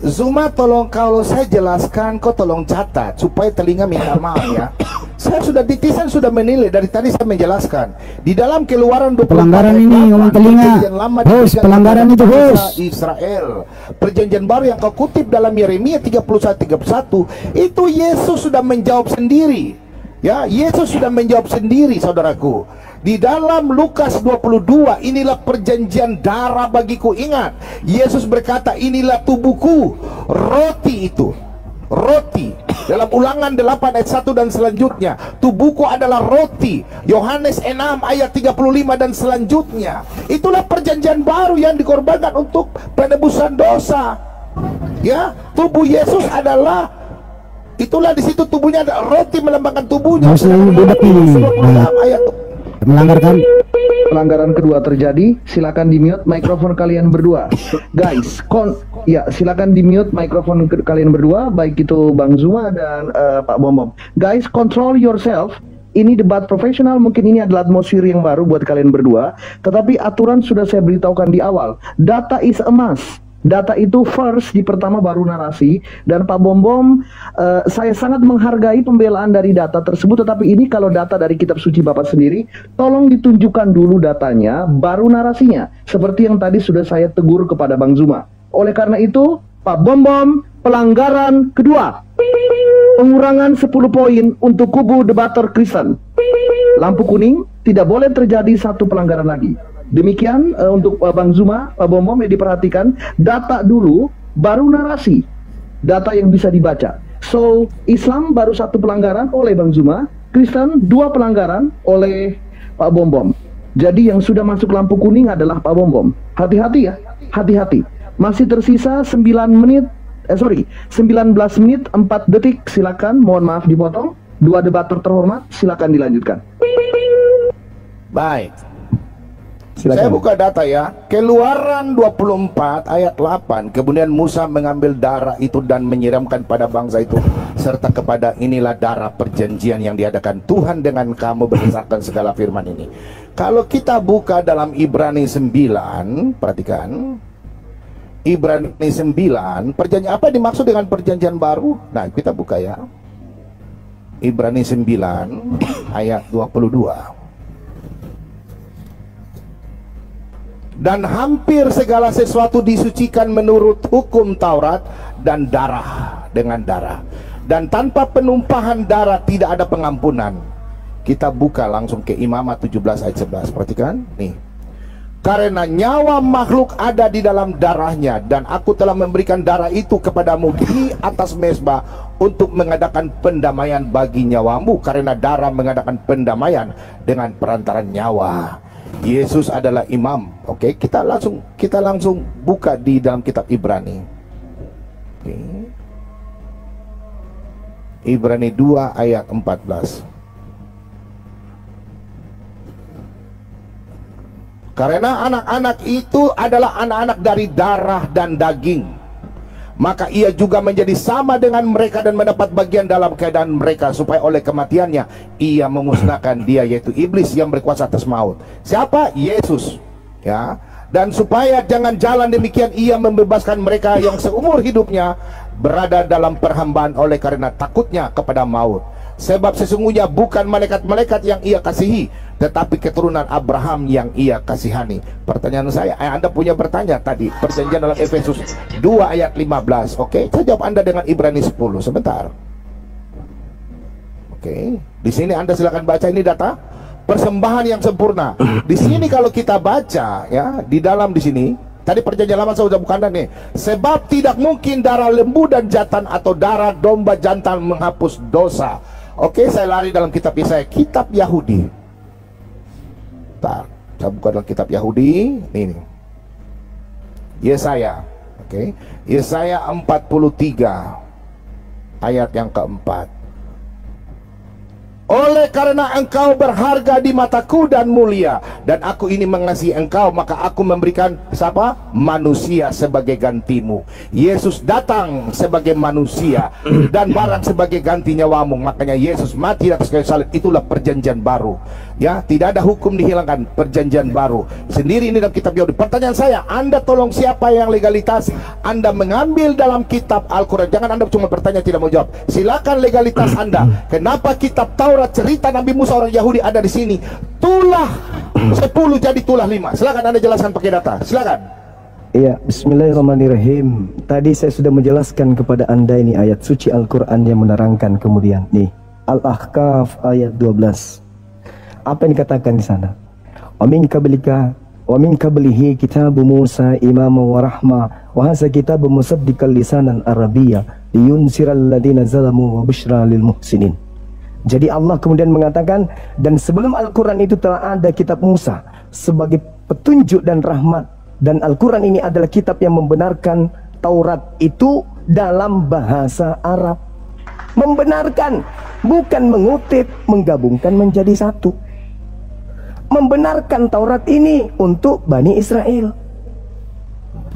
Zuma, tolong kalau saya jelaskan, kau tolong catat supaya telinga minta maaf ya. Saya sudah titisan sudah menilai dari tadi saya menjelaskan di dalam Keluaran 24 pelanggaran ini ngomong telinga. Host, pelanggaran itu host. Israel. Perjanjian baru yang kau kutip dalam Yeremia 31 itu Yesus sudah menjawab sendiri. Ya, Yesus sudah menjawab sendiri, saudaraku. Di dalam Lukas 22, inilah perjanjian darah bagiku. Ingat, Yesus berkata, inilah tubuhku. Roti itu, roti. Dalam Ulangan 8 ayat 1 dan selanjutnya, tubuhku adalah roti. Yohanes 6 ayat 35 dan selanjutnya. Itulah perjanjian baru yang dikorbankan untuk penebusan dosa. Ya, tubuh Yesus adalah, itulah di situ tubuhnya ada roti melambangkan tubuhnya. Ayat melanggar kan? pelanggaran kedua terjadi, silakan di-mute mikrofon kalian berdua. Guys, silakan di-mute mikrofon kalian berdua, baik itu Bang Zuma dan Pak Bom. Guys, control yourself. Ini debat profesional, mungkin ini adalah atmosfer yang baru buat kalian berdua, tetapi aturan sudah saya beritahukan di awal. Data is a must. Data itu first, di pertama baru narasi. Dan Pak Bom, saya sangat menghargai pembelaan dari data tersebut, tetapi ini kalau data dari kitab suci Bapak sendiri, tolong ditunjukkan dulu datanya, baru narasinya. Seperti yang tadi sudah saya tegur kepada Bang Zuma. Oleh karena itu, Pak Bom, pelanggaran kedua. Pengurangan 10 poin untuk kubu debater Kristen. Lampu kuning, tidak boleh terjadi satu pelanggaran lagi. Demikian untuk Bang Zuma, Pak Bom ya, diperhatikan data dulu, baru narasi. Data yang bisa dibaca. So, Islam baru satu pelanggaran oleh Bang Zuma, Kristen 2 pelanggaran oleh Pak Bom. Jadi yang sudah masuk lampu kuning adalah Pak Bom. Hati-hati ya, hati-hati. Masih tersisa 19 menit 4 detik, silakan, mohon maaf dipotong. 2 debater terhormat, silakan dilanjutkan. Baik. Silakan. Saya buka data ya. Keluaran 24 ayat 8. Kemudian Musa mengambil darah itu dan menyiramkan pada bangsa itu, serta kepada inilah darah perjanjian yang diadakan Tuhan dengan kamu berdasarkan segala firman ini. Kalau kita buka dalam Ibrani 9, perhatikan. Ibrani 9, perjanjian apa dimaksud dengan perjanjian baru? Nah, kita buka ya. Ibrani 9 ayat 22. Dan hampir segala sesuatu disucikan menurut hukum Taurat dan darah dengan darah. Dan tanpa penumpahan darah tidak ada pengampunan. Kita buka langsung ke Imamat 17 ayat 11. Perhatikan nih. Karena nyawa makhluk ada di dalam darahnya, dan aku telah memberikan darah itu kepadamu di atas mezbah untuk mengadakan pendamaian bagi nyawamu, karena darah mengadakan pendamaian dengan perantaran nyawa. Yesus adalah imam. Oke, kita langsung buka di dalam kitab Ibrani. Oke. Ibrani 2 ayat 14. Karena anak-anak itu adalah anak-anak dari darah dan daging, maka ia juga menjadi sama dengan mereka dan mendapat bagian dalam keadaan mereka, supaya oleh kematiannya ia memusnahkan dia, yaitu iblis yang berkuasa atas maut. Siapa? Yesus. Ya. Dan supaya jangan jalan demikian, ia membebaskan mereka yang seumur hidupnya berada dalam perhambaan oleh karena takutnya kepada maut. Sebab sesungguhnya bukan malaikat-malaikat yang ia kasihi, tetapi keturunan Abraham yang ia kasihani. Pertanyaan saya, Anda punya bertanya tadi, perjanjian dalam Efesus 2 ayat 15. Oke, saya jawab Anda dengan Ibrani 10 sebentar. Oke, di sini Anda silakan baca, ini data persembahan yang sempurna. Di sini kalau kita baca ya, di dalam di sini tadi perjanjian lama saya sudah bukan nih. Sebab tidak mungkin darah lembu dan jantan atau darah domba jantan menghapus dosa. Oke, saya lari dalam kitab Yesaya, kitab Yahudi. Bentar, saya buka dalam kitab Yahudi. Ini Yesaya. Oke, Yesaya 43 ayat yang keempat. Oleh karena engkau berharga di mataku dan mulia, dan aku ini mengasihi engkau, maka aku memberikan siapa? Manusia sebagai gantimu. Yesus datang sebagai manusia dan barang sebagai ganti nyawamu. Makanya Yesus mati di atas kayu salib. Itulah perjanjian baru. Ya, tidak ada hukum dihilangkan, perjanjian baru. Sendiri ini dalam kitab Yahudi. Pertanyaan saya, Anda tolong siapa yang legalitas Anda mengambil dalam kitab Al-Quran? Jangan Anda cuma bertanya tidak mau jawab. Silakan legalitas Anda. Kenapa kitab Taurat cerita Nabi Musa orang Yahudi ada di sini? Tulah 10 jadi tulah 5. Silakan Anda jelaskan pakai data. Silakan. Iya, bismillahirrahmanirrahim. Tadi saya sudah menjelaskan kepada Anda ini ayat suci Al-Quran yang menerangkan kemudian nih. Al-Ahqaf ayat 12. Apa yang dikatakan di sana? Wa min qablihi kitabu Musa imama wa rahma wa hadza kitabu musaddiqan lisanan arabiyya liyunziral ladzina zalamu wa busyra lil muhsinin. Jadi Allah kemudian mengatakan, dan sebelum Al-Quran itu telah ada kitab Musa sebagai petunjuk dan rahmat, dan Al-Quran ini adalah kitab yang membenarkan Taurat itu dalam bahasa Arab. Membenarkan, bukan mengutip, menggabungkan menjadi satu. membenarkan Taurat ini untuk Bani Israel.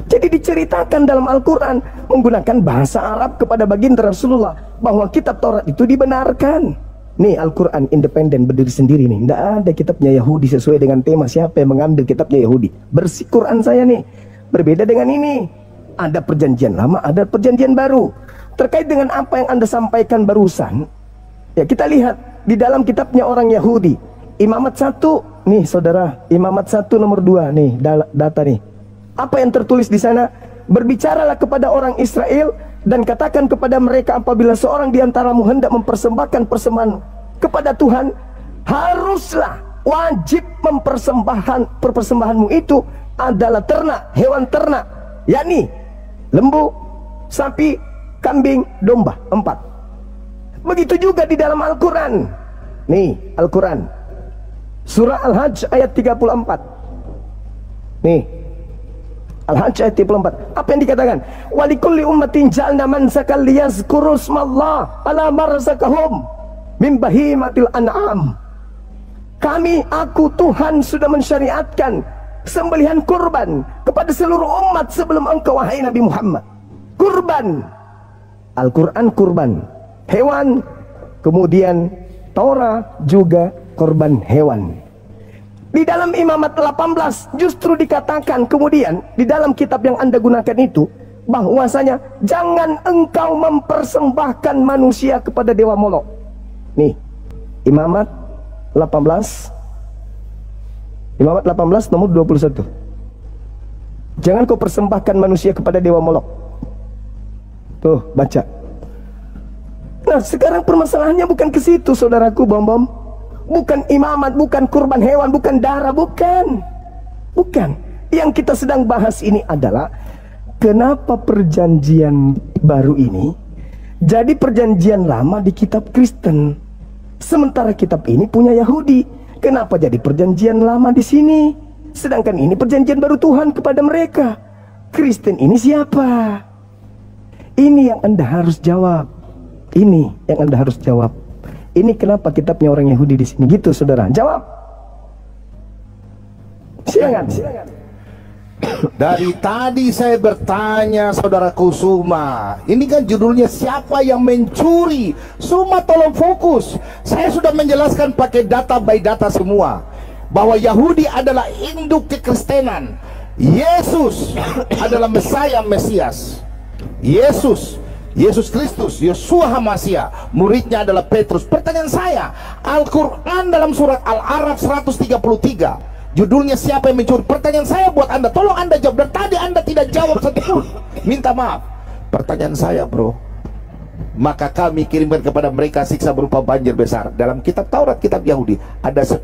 Jadi diceritakan dalam Al-Quran menggunakan bahasa Arab kepada baginda Rasulullah bahwa kitab Taurat itu dibenarkan. Nih Al-Quran independen berdiri sendiri nih. Tidak ada kitabnya Yahudi sesuai dengan tema. Siapa yang mengambil kitabnya Yahudi? Bersih Quran saya nih. Berbeda dengan ini. Ada perjanjian lama, ada perjanjian baru. Terkait dengan apa yang Anda sampaikan barusan, ya kita lihat di dalam kitabnya orang Yahudi. Imamat 1, nih saudara, Imamat 1 nomor 2 nih data nih. Apa yang tertulis di sana? Berbicaralah kepada orang Israel dan katakan kepada mereka, apabila seorang di antaramu hendak mempersembahkan persembahan kepada Tuhan, haruslah wajib persembahanmu itu adalah ternak, hewan ternak, yakni lembu, sapi, kambing, domba. 4. Begitu juga di dalam Al-Quran. Nih Al-Quran Surah Al-Hajj ayat 34. Nih Al-Hajj ayat 34. Apa yang dikatakan? Walikulli ummatin ja'alna mansakan liyazkuru smallah ala ma razaqahum min bahimatil an'am. Aku Tuhan sudah mensyariatkan sembelihan kurban kepada seluruh umat sebelum engkau wahai Nabi Muhammad. Kurban. Al-Quran kurban hewan, kemudian Torah juga korban hewan. Di dalam Imamat 18 justru dikatakan kemudian di dalam kitab yang Anda gunakan itu bahwasanya jangan engkau mempersembahkan manusia kepada dewa Molok. Nih Imamat 18 nomor 21. Jangan kau persembahkan manusia kepada dewa Molok. Tuh baca. Nah sekarang permasalahannya bukan ke situ saudaraku bom-bom. Bukan imamat, bukan kurban hewan, bukan darah, bukan. Yang kita sedang bahas ini adalah kenapa perjanjian baru ini jadi perjanjian lama di kitab Kristen, sementara kitab ini punya Yahudi. Kenapa jadi perjanjian lama di sini, sedangkan ini perjanjian baru Tuhan kepada mereka? Kristen ini siapa? Ini yang Anda harus jawab. Ini yang Anda harus jawab. Ini kenapa kitabnya orang Yahudi di sini gitu, saudara? Jawab. Silakan. Dari tadi saya bertanya saudaraku Suma, ini kan judulnya siapa yang mencuri? Suma tolong fokus. Saya sudah menjelaskan pakai data by data semua bahwa Yahudi adalah induk kekristenan. Yesus adalah Mesias. Yesus Kristus, Yeshua HaMashiach, muridnya adalah Petrus. Pertanyaan saya, Al-Quran dalam surat Al-A'raf 133, judulnya siapa yang mencuri? Pertanyaan saya buat Anda, tolong Anda jawab. Dan tadi Anda tidak jawab satupun. Minta maaf. Pertanyaan saya bro, maka kami kirimkan kepada mereka siksa berupa banjir besar. Dalam kitab Taurat, kitab Yahudi ada 10.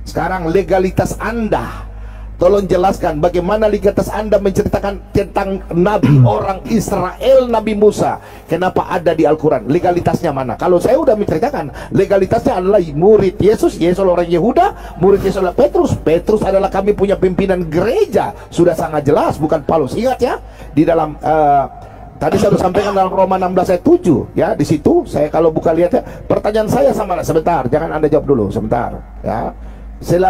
Sekarang legalitas Anda, tolong jelaskan bagaimana legalitas Anda menceritakan tentang Nabi orang Israel, Nabi Musa. Kenapa ada di Al-Quran? Legalitasnya mana? Kalau saya sudah menceritakan, legalitasnya adalah murid Yesus orang Yehuda, murid Yesus adalah Petrus adalah kami punya pimpinan gereja. Sudah sangat jelas, bukan Paulus. Ingat ya, di dalam tadi saya sudah sampaikan dalam Roma 16 ayat 7 ya, di situ saya kalau buka lihat ya, pertanyaan saya sama, sebentar, jangan Anda jawab dulu, sebentar ya.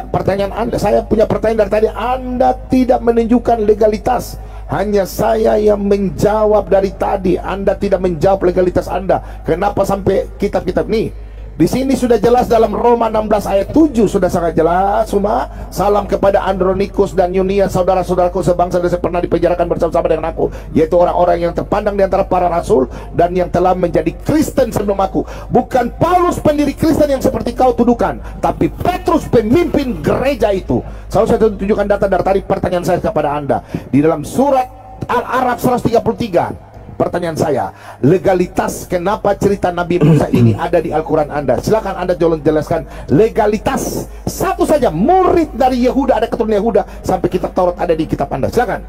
Pertanyaan Anda, saya punya pertanyaan dari tadi. Anda tidak menunjukkan legalitas, hanya saya yang menjawab dari tadi. Anda tidak menjawab legalitas Anda. Kenapa sampai kitab-kitab nih? Di sini sudah jelas dalam Roma 16 ayat 7 sudah sangat jelas semua. Salam kepada Andronikus dan Yunia, saudara-saudaraku sebangsa dan pernah dipenjarakan bersama-sama dengan aku, yaitu orang-orang yang terpandang di antara para rasul dan yang telah menjadi Kristen sebelum aku. Bukan Paulus pendiri Kristen yang seperti kau tuduhkan, tapi Petrus pemimpin gereja itu. Saya tunjukkan data dari tadi. Pertanyaan saya kepada Anda, di dalam surat Al-A'raf 133, pertanyaan saya, legalitas kenapa cerita Nabi Musa ini ada di Al-Quran Anda? Silakan Anda jelaskan legalitas. Satu saja, murid dari Yehuda, ada keturunan Yehuda, sampai kitab Taurat ada di kitab Anda. Silakan.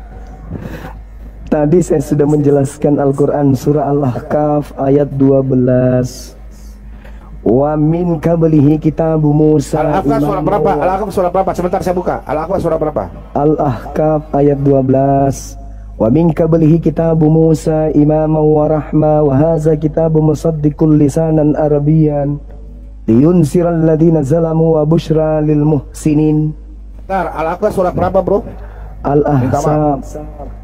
Tadi saya sudah menjelaskan Al-Quran surah Al-Ahqaf ayat 12. Wa min qablihi kitabu Musa. Al-Ahqaf surah berapa? Al-Ahqaf surah berapa? Sebentar saya buka. Al-Ahqaf surah berapa? Al-Ahqaf ayat 12. Wa min qablihi kitabu Musa imaman wa rahma wa hadza kitabu musaddiqul lisanan arabiyyan liyunziral ladzina zalamu wa busyra lil muhsinin. Bentar, Al-Ahqaf surat berapa, bro? Al-Ahzab,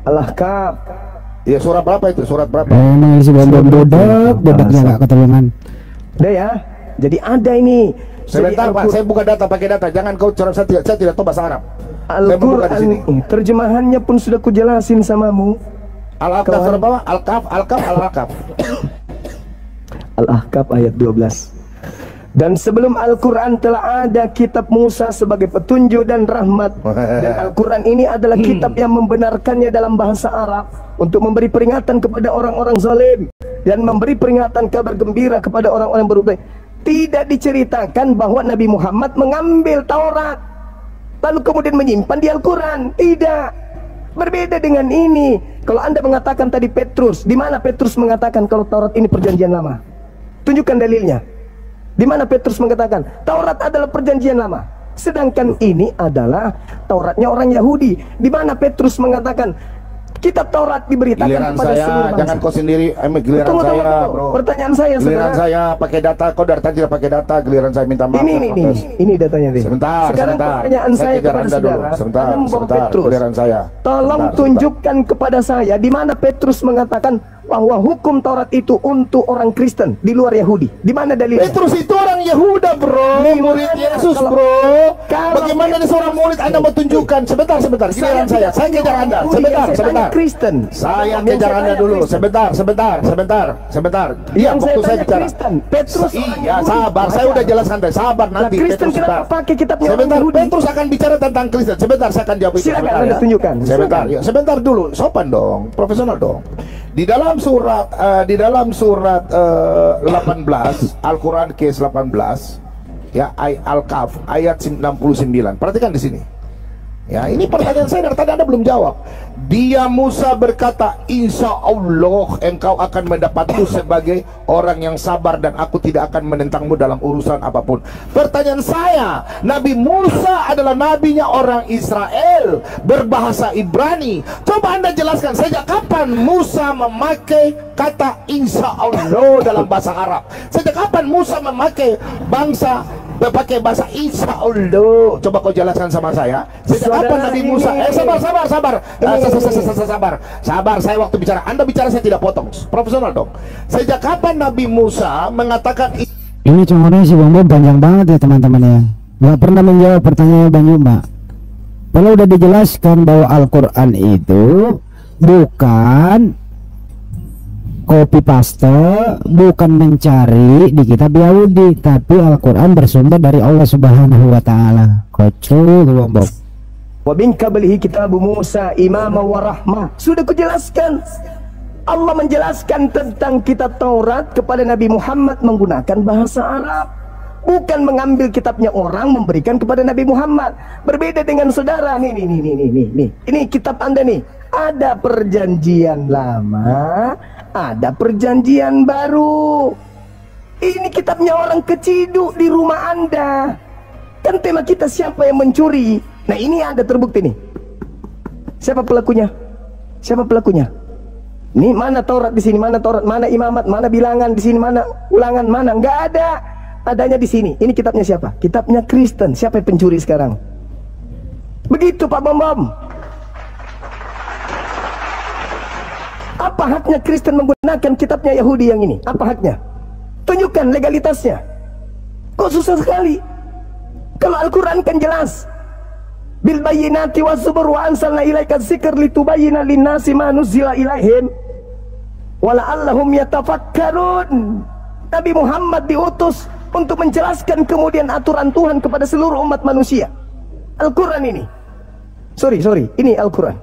Al-Ahqaf. Ya, surat berapa itu? Surat berapa? Ini si bom dedeknya nggak ketulungan. Udah ya. Jadi ada ini. Sebentar, Jadi Pak, saya buka data pakai data. Jangan kau saya tidak tahu bahasa Arab. Al-Quran terjemahannya pun sudah kujelasin samamu. Al-Ahqaf surat berapa? Al-Ahqaf. Al-Ahqaf ayat 12. Dan sebelum Al-Quran telah ada kitab Musa sebagai petunjuk dan rahmat. Dan Al-Quran ini adalah kitab yang membenarkannya dalam bahasa Arab untuk memberi peringatan kepada orang-orang zalim dan memberi peringatan kabar gembira kepada orang-orang berbuat baik. Tidak diceritakan bahwa Nabi Muhammad mengambil Taurat lalu kemudian menyimpan di Al-Quran. Tidak. Berbeda dengan ini. Kalau Anda mengatakan tadi Petrus, di mana Petrus mengatakan kalau Taurat ini perjanjian lama? Tunjukkan dalilnya. Di mana Petrus mengatakan Taurat adalah perjanjian lama, sedangkan ini adalah Tauratnya orang Yahudi. Di mana Petrus mengatakan kitab Taurat diberitakan giliran kepada saya, seluruh bangsa. jangan kau sendiri, giliran Tunggu, saya, bro. Pertanyaan saya, giliran saudara. saya pakai data, kau dari tadi tidak pakai data, giliran saya minta maaf. Ini datanya deh. Sebentar. Sekarang pertanyaan saya kejar kepada Anda dulu. saudara. Sebentar, Anda membawa sebentar. Petrus. Giliran saya. Tolong tunjukkan kepada saya di mana Petrus mengatakan bahwa hukum Taurat itu untuk orang Kristen di luar Yahudi. Di mana dalilnya? Petrus itu orang Yehuda, bro. Murid Yesus, bro. Bagaimana ada seorang murid Anda mau tunjukkan? Sebentar. Giliran saya kejar Anda. Sebentar. Kristen. Saya kejar Anda dulu. Sebentar. Iya, waktu saya bicara. Petrus. Iya, sabar. Saya udah jelaskan tadi. Sabar nanti. Kristen kenapa pakai kitabnya orang Sebentar, Yahudi? Petrus akan bicara tentang Kristen. Sebentar, saya akan jawab itu. Silakan Anda tunjukkan. Sebentar dulu. Sopan dong, profesional dong. Di dalam surat 18 Al-Quran kes 18 ya, Al-Kahf ayat 69. Perhatikan di sini. Ya, ini pertanyaan saya dari tadi Anda belum jawab. Dia Musa berkata, insya Allah engkau akan mendapatku sebagai orang yang sabar dan aku tidak akan menentangmu dalam urusan apapun. Pertanyaan saya, Nabi Musa adalah nabinya orang Israel berbahasa Ibrani. Coba Anda jelaskan, sejak kapan Musa memakai kata insya Allah dalam bahasa Arab? Sejak kapan Musa memakai bahasa insya Allah? Coba kau jelaskan sama saya. Sejak kapan Nabi Musa? Sabar, saya waktu bicara. Anda bicara saya tidak potong. Profesional dong. Sejak kapan Nabi Musa mengatakan Ini congornya si Bang Bom panjang banget ya teman-teman ya. Gak pernah menjawab pertanyaan Bang Yuma. Kalau udah dijelaskan bahwa Al-Quran itu bukan copy paste, bukan mencari di kitab Yahudi, tapi Al-Quran bersumber dari Allah Subhanahu wa taala. Kocok Bang Bom. Wa min qablihi kitabu Musa imama wa rahmah. Sudah kujelaskan. Allah menjelaskan tentang kitab Taurat kepada Nabi Muhammad menggunakan bahasa Arab, bukan mengambil kitabnya orang memberikan kepada Nabi Muhammad. Berbeda dengan saudara nih. Ini kitab Anda nih. Ada perjanjian lama, ada perjanjian baru. Ini kitabnya orang keciduk di rumah Anda. Kan tema kita siapa yang mencuri. Nah ini ada terbukti nih. Siapa pelakunya? Ini mana Taurat di sini, mana Taurat, mana imamat, mana bilangan di sini, mana ulangan, mana? Nggak ada. Adanya di sini. Ini kitabnya siapa? Kitabnya Kristen. Siapa yang pencuri sekarang? Begitu Pak Bom. Apa haknya Kristen menggunakan kitabnya Yahudi yang ini? Apa haknya? Tunjukkan legalitasnya. Kok susah sekali? Kalau Al-Quran kan jelas. Bil bayyinati was-zubur wa anzalna ilaika dzikra litubayyana lin-nasi ma nuzila ilaihim wa la'allahum yatafakkarun. Nabi Muhammad diutus untuk menjelaskan kemudian aturan Tuhan kepada seluruh umat manusia. Al-Quran ini. Sorry, ini Al-Quran.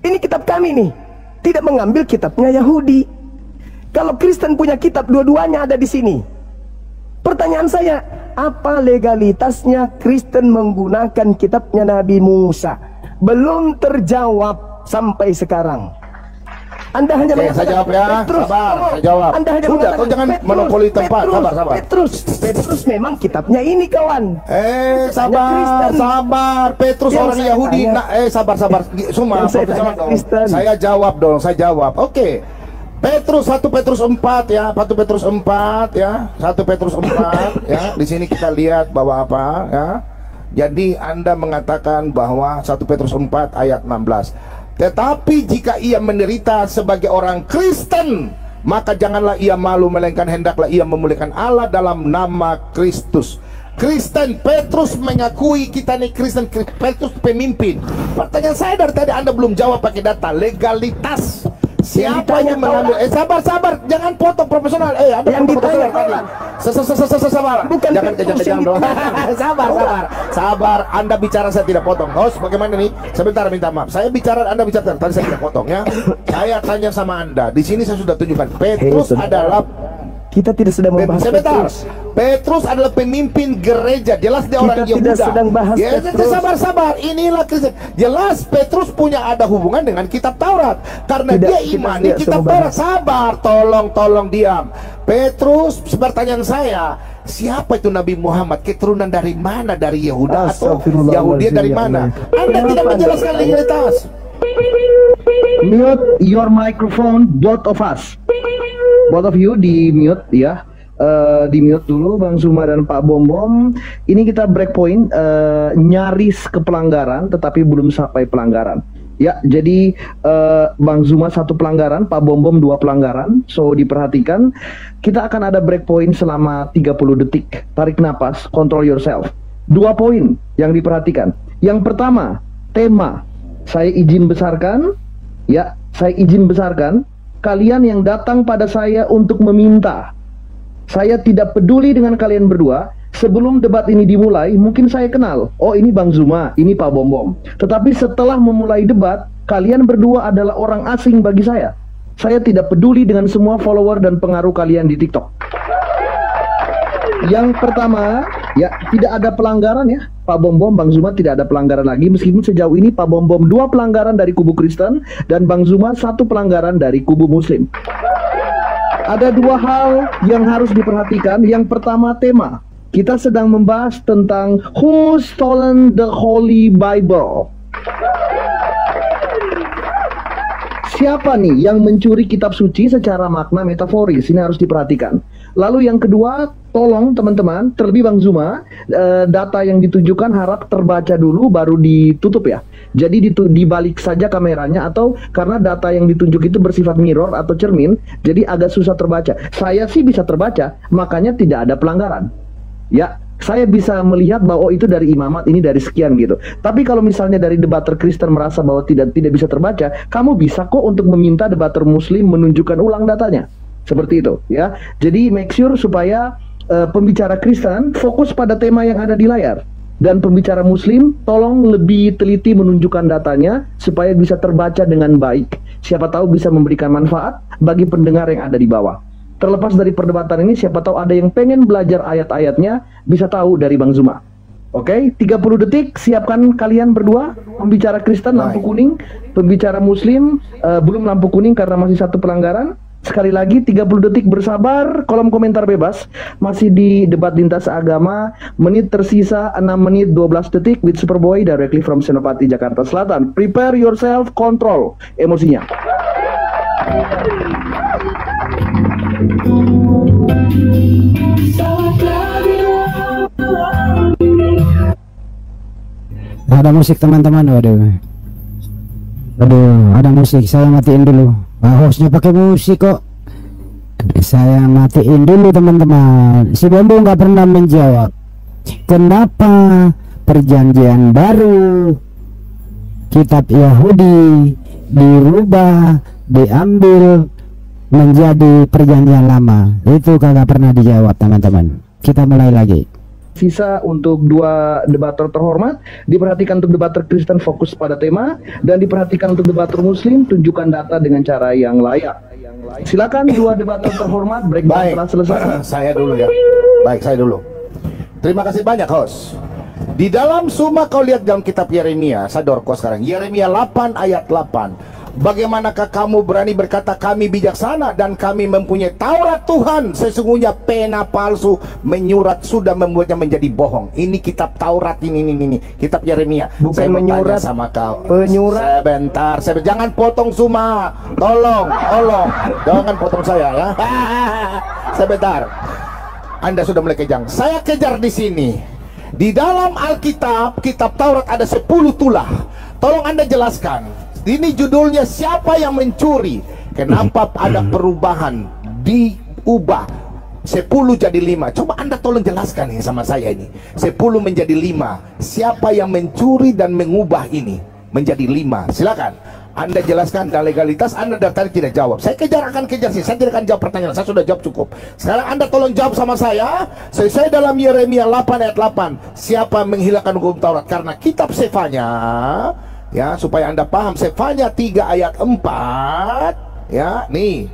Ini kitab kami nih. Tidak mengambil kitabnya Yahudi. Kalau Kristen punya kitab, dua-duanya ada di sini. Pertanyaan saya, apa legalitasnya Kristen menggunakan kitabnya Nabi Musa? Belum terjawab sampai sekarang. Anda hanya saya jawab ya. Petrus, sabar, saya jawab. Anda hanya sudah, kau jangan monopoli tempat. Sabar. Petrus memang kitabnya ini kawan. Sabar. Petrus Yang orang saya Yahudi. tanya, sabar. Semua Yang saya profesional tanya dong. Kristen. Saya jawab. Oke. Petrus 1 Petrus 4 ya, 1 Petrus 4 ya, 1 Petrus 4 ya. Di sini kita lihat bahwa apa ya? Jadi Anda mengatakan bahwa 1 Petrus 4 ayat 16. Tetapi jika ia menderita sebagai orang Kristen, maka janganlah ia malu, melainkan hendaklah ia memuliakan Allah dalam nama Kristus. Kristen, Petrus mengakui kita nih Kristen, Petrus pemimpin. Pertanyaan saya dari tadi Anda belum jawab pakai data legalitas. Siapa yang mengambil? Sabar, jangan potong profesional. Ada yang profesional tadi. Sabar. Bukan Jangan kejang-kejang dong. Sabar. Anda bicara saya tidak potong. Host, bagaimana nih? Sebentar, minta maaf. Saya bicara, Anda bicara. Tadi saya tidak potong ya. Saya tanya sama Anda. Di sini saya sudah tunjukkan. Petrus adalah kita tidak sedang membahas Petrus. Petrus adalah pemimpin gereja. Jelas dia orang Yehuda. Kita tidak sedang bahas Petrus. Sabar. Inilah Kristen. Jelas Petrus punya ada hubungan dengan kitab Taurat. Karena dia imani kitab Taurat. Sabar, tolong diam. Petrus, pertanyaan saya, siapa itu Nabi Muhammad? Keturunan dari mana? Dari Yehuda atau Yahudi dari mana? Anda tidak menjelaskan legalitas. Mute your microphone, both of us. Both of you di mute ya. Di mute dulu Bang Zuma dan Pak Bom. Ini kita break point, nyaris ke pelanggaran tetapi belum sampai pelanggaran. Ya, jadi Bang Zuma 1 pelanggaran, Pak Bom 2 pelanggaran. So diperhatikan, kita akan ada break point selama 30 detik. Tarik napas, control yourself. 2 poin yang diperhatikan. Yang pertama, tema. Saya izin besarkan, ya, saya izin besarkan kalian yang datang pada saya untuk meminta. Saya tidak peduli dengan kalian berdua. Sebelum debat ini dimulai, mungkin saya kenal. Oh, ini Bang Zuma, ini Pak Bom. Tetapi setelah memulai debat, kalian berdua adalah orang asing bagi saya. Saya tidak peduli dengan semua follower dan pengaruh kalian di TikTok. Yang pertama, ya, tidak ada pelanggaran ya. Pak Bom, Bang Zuma tidak ada pelanggaran lagi. Meskipun sejauh ini Pak Bom 2 pelanggaran dari kubu Kristen dan Bang Zuma 1 pelanggaran dari kubu Muslim. Ada 2 hal yang harus diperhatikan. Yang pertama, tema. Kita sedang membahas tentang who stolen the Holy Bible. Siapa nih yang mencuri kitab suci secara makna metaforis? Ini harus diperhatikan. Lalu yang kedua, tolong teman-teman, terlebih Bang Zuma, data yang ditunjukkan harap terbaca dulu baru ditutup ya. Jadi dibalik saja kameranya, atau karena data yang ditunjuk itu bersifat mirror atau cermin, jadi agak susah terbaca. Saya sih bisa terbaca, makanya tidak ada pelanggaran. Ya, saya bisa melihat bahwa oh, itu dari imamat, ini dari sekian gitu. Tapi kalau misalnya dari debater Kristen merasa bahwa tidak bisa terbaca, kamu bisa kok untuk meminta debater Muslim menunjukkan ulang datanya. Seperti itu ya. Jadi make sure supaya pembicara Kristen fokus pada tema yang ada di layar. Dan pembicara Muslim tolong lebih teliti menunjukkan datanya supaya bisa terbaca dengan baik. Siapa tahu bisa memberikan manfaat bagi pendengar yang ada di bawah. Terlepas dari perdebatan ini, siapa tahu ada yang pengen belajar ayat-ayatnya, bisa tahu dari Bang Zuma. Oke, 30 detik, siapkan kalian berdua. Pembicara Kristen lampu kuning, pembicara Muslim belum lampu kuning karena masih 1 pelanggaran. Sekali lagi 30 detik bersabar, kolom komentar bebas. Masih di debat lintas agama, menit tersisa 6 menit 12 detik with Superboy directly from Senopati Jakarta Selatan. Prepare yourself, control emosinya. Ada musik teman-teman, waduh, ada musik. Saya matiin dulu. Hostnya pakai musik kok. Saya matiin dulu teman-teman. Si Bombo nggak pernah menjawab kenapa perjanjian baru kitab Yahudi dirubah, diambil menjadi perjanjian lama. Itu kagak pernah dijawab teman-teman. Kita mulai lagi. Sisa untuk 2 debater terhormat, diperhatikan untuk debater Kristen fokus pada tema, dan diperhatikan untuk debater Muslim tunjukkan data dengan cara yang layak. Silakan 2 debater terhormat, breakdown telah selesai. Saya dulu ya. Baik, saya dulu. Terima kasih banyak host. Di dalam Suma kau lihat dalam kitab Yeremia, saya dorko sekarang. Yeremia 8 ayat 8. Bagaimanakah kamu berani berkata kami bijaksana dan kami mempunyai Taurat Tuhan? Sesungguhnya pena palsu menyurat sudah membuatnya menjadi bohong. Ini kitab Taurat ini kitab Yeremia. Bukan Saya menyurat, sama kau. penyurat. Sebentar, jangan potong Suma. Tolong, jangan potong saya ya. Sebentar. Anda sudah mulai kejang. Saya kejar di sini. Di dalam Alkitab, kitab Taurat ada 10 tulah. Tolong Anda jelaskan. Ini judulnya siapa yang mencuri? Kenapa ada perubahan? Diubah 10 jadi 5. Coba Anda tolong jelaskan ini sama saya ini. 10 menjadi 5. Siapa yang mencuri dan mengubah ini menjadi 5? Silakan Anda jelaskan. Dan legalitas Anda dari tadi tidak jawab. Saya akan kejar sih. Saya tidak akan jawab pertanyaan. Saya sudah jawab cukup. Sekarang Anda tolong jawab sama saya. Sesuai dalam Yeremia 8 ayat 8. Siapa menghilangkan hukum Taurat? Karena kitab Sefanya, ya, supaya Anda paham, Sefanya 3 ayat 4, ya, nih.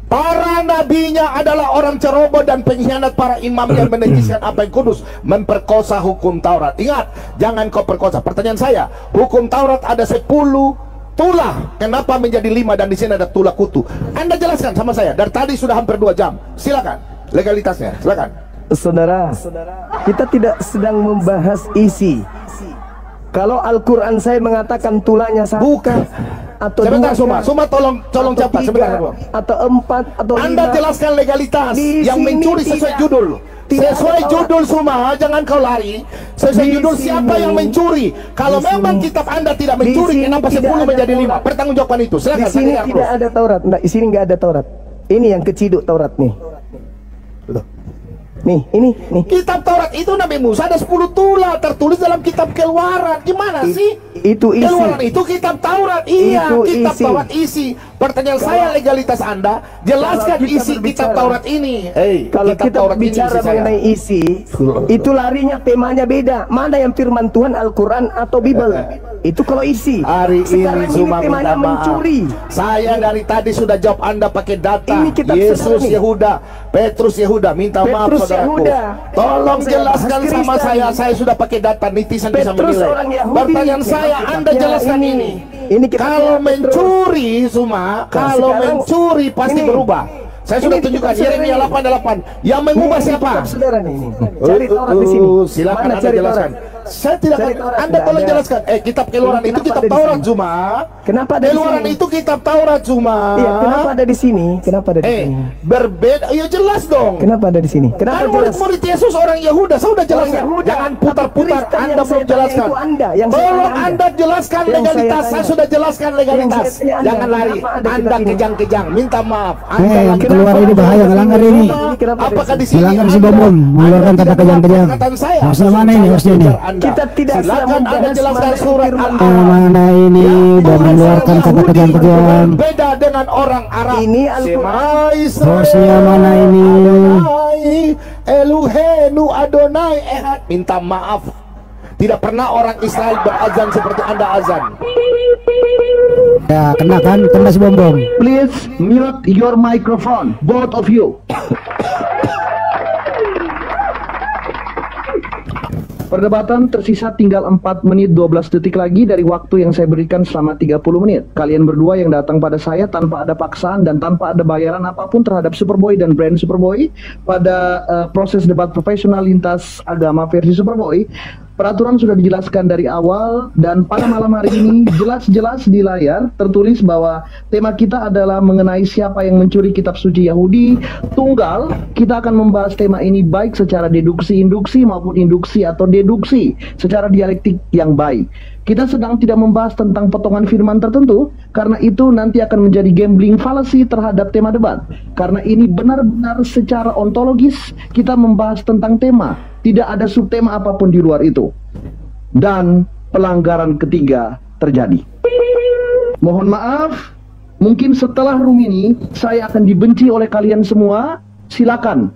Para nabinya adalah orang ceroboh dan pengkhianat, para imam yang menajiskan apa yang kudus, memperkosa hukum Taurat. Ingat, jangan kau perkosa. Pertanyaan saya, hukum Taurat ada 10 tulah, kenapa menjadi 5 dan di sini ada tulah kutu? Anda jelaskan sama saya. Dari tadi sudah hampir 2 jam. Silakan, legalitasnya, silakan. Saudara, kita tidak sedang membahas isi. Kalau Al-Quran saya mengatakan tulahnya 1 Bukan. atau Sebentar, 2, Suma tolong cepat, sebentar. atau 4 atau 5. Anda jelaskan legalitas Di yang sini mencuri sesuai tidak. judul. Tidak Sesuai ada judul, Suma, jangan kau lari. Sesuai Di judul siapa sini. yang mencuri. Kalau Di memang sini. kitab Anda tidak Di mencuri, sini kenapa tidak 10 ada menjadi 5? Taurat. Pertanggungjawaban itu. Di Silakan. sini tidak ada Taurat. Nah, di sini nggak ada Taurat. Ini yang keciduk Taurat nih. Nih. Kitab Taurat itu Nabi Musa ada 10 tulah tertulis dalam kitab Keluaran. Gimana sih? Itu isi. Keluaran itu kitab Taurat. Iya, Itu kitab isi. Taurat isi. Pertanyaan saya, legalitas Anda, jelaskan Kalau kita isi kitab berbicara- Taurat ini. Kalau kitab kita Taurat ini bicara isi saya. mengenai isi, itu larinya temanya beda. Mana yang firman Tuhan, Al-Quran atau Bible? Itu kalau isi. Hari Sekarang ini cuma temanya minta maaf. mencuri. Saya dari tadi sudah jawab Anda pakai data. Ini kitab Yesus saudara nih. Yehuda, Petrus Yehuda, minta maaf Petrus saudaraku. Yehuda. Tolong Saya jelaskan bahas sama Kristen. saya sudah pakai data, netizen bisa Petrus menilai. orang Yahudi. Pertanyaan saya, Anda Kitabnya jelaskan ini. Ini kitabnya Kalau Petrus. mencuri, Suma, kalau sekarang mencuri pasti ini. berubah. Saya sudah Ini tunjukkan kitab Yeremia saudara 8:8. Yang mengubah Ini siapa? kitab saudara nih. Cari Taurat di sini. Silakan Mana Anda cari jelaskan. Taurat? Saya tidak Cari akan. Taurat, Anda tidak tolong ada. jelaskan. Kitab Keluaran itu Kenapa kitab ada di Taurat, sini? Zuma. Kenapa ada di Keluaran sini? itu kitab Taurat, Zuma. Iya, kenapa ada di sini? Kenapa ada di sini? Berbeda. Ya jelas dong. Kenapa ada di sini? Kenapa Kan jelas? murid-murid Yesus orang Yahuda. Saya sudah jelaskan. Orang Yahuda. Jangan putar-putar. Kristen Anda yang belum saya tanya jelaskan. itu Anda, yang saya Tolong tanya Anda jelaskan Yang saya legalitas. tanya. Saya sudah jelaskan legalitas. Yang saya tanya Anda. Jangan lari. Kenapa ada Anda kitab ini? kejang-kejang. Minta maaf. yang lagi- keluar ini bahaya, ngelanggar ini. Kenapa Apakah ada di sini Melanggar si Anda- Bom, mengeluarkan Anda kata tidak kejang-kejang. mengaku perkataan saya? Hostnya mana ini, hostnya ini? Anda. Kita tidak sedang Silakan Anda membahas jelaskan mana surat firman Al-Quran. Mana ini udah mengeluarkan kata kejang-kejang. Beda dengan orang Arab. Ini Al-Quran. Shema Israel, Hostnya mana ini? Adonai, Elohenu Adonai Ehad. Minta maaf. Tidak pernah orang Israel berazan seperti Anda azan. Ya kena kan, kena si Bom. Please mute your microphone, both of you. Perdebatan tersisa tinggal 4 menit 12 detik lagi dari waktu yang saya berikan selama 30 menit. Kalian berdua yang datang pada saya tanpa ada paksaan dan tanpa ada bayaran apapun terhadap Superboy dan brand Superboy pada proses debat profesional lintas agama versi Superboy. Peraturan sudah dijelaskan dari awal dan pada malam hari ini jelas-jelas di layar tertulis bahwa tema kita adalah mengenai siapa yang mencuri kitab suci Yahudi tunggal. Kita akan membahas tema ini baik secara deduksi-induksi maupun induksi atau deduksi secara dialektik yang baik. Kita sedang tidak membahas tentang potongan firman tertentu karena itu nanti akan menjadi gambling fallacy terhadap tema debat. Karena ini benar-benar secara ontologis kita membahas tentang tema. Tidak ada subtema apapun di luar itu. Dan pelanggaran ketiga terjadi. Mohon maaf, mungkin setelah room ini saya akan dibenci oleh kalian semua. Silakan.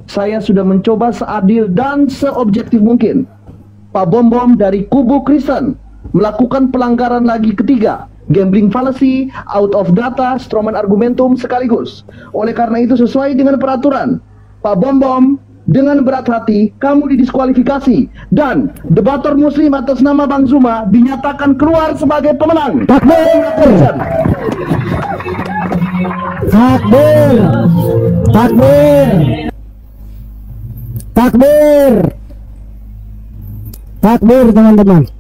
Saya sudah mencoba seadil dan seobjektif mungkin. Pak Bom dari kubu Kristen melakukan pelanggaran lagi ketiga. Gambling fallacy, out of data, strawman argumentum sekaligus. Oleh karena itu sesuai dengan peraturan, Pak Bom dengan berat hati kamu didiskualifikasi dan debator muslim atas nama Bang Zuma dinyatakan keluar sebagai pemenang. Takbir. Takbir. Takbir. Takbir. Takbir teman-teman.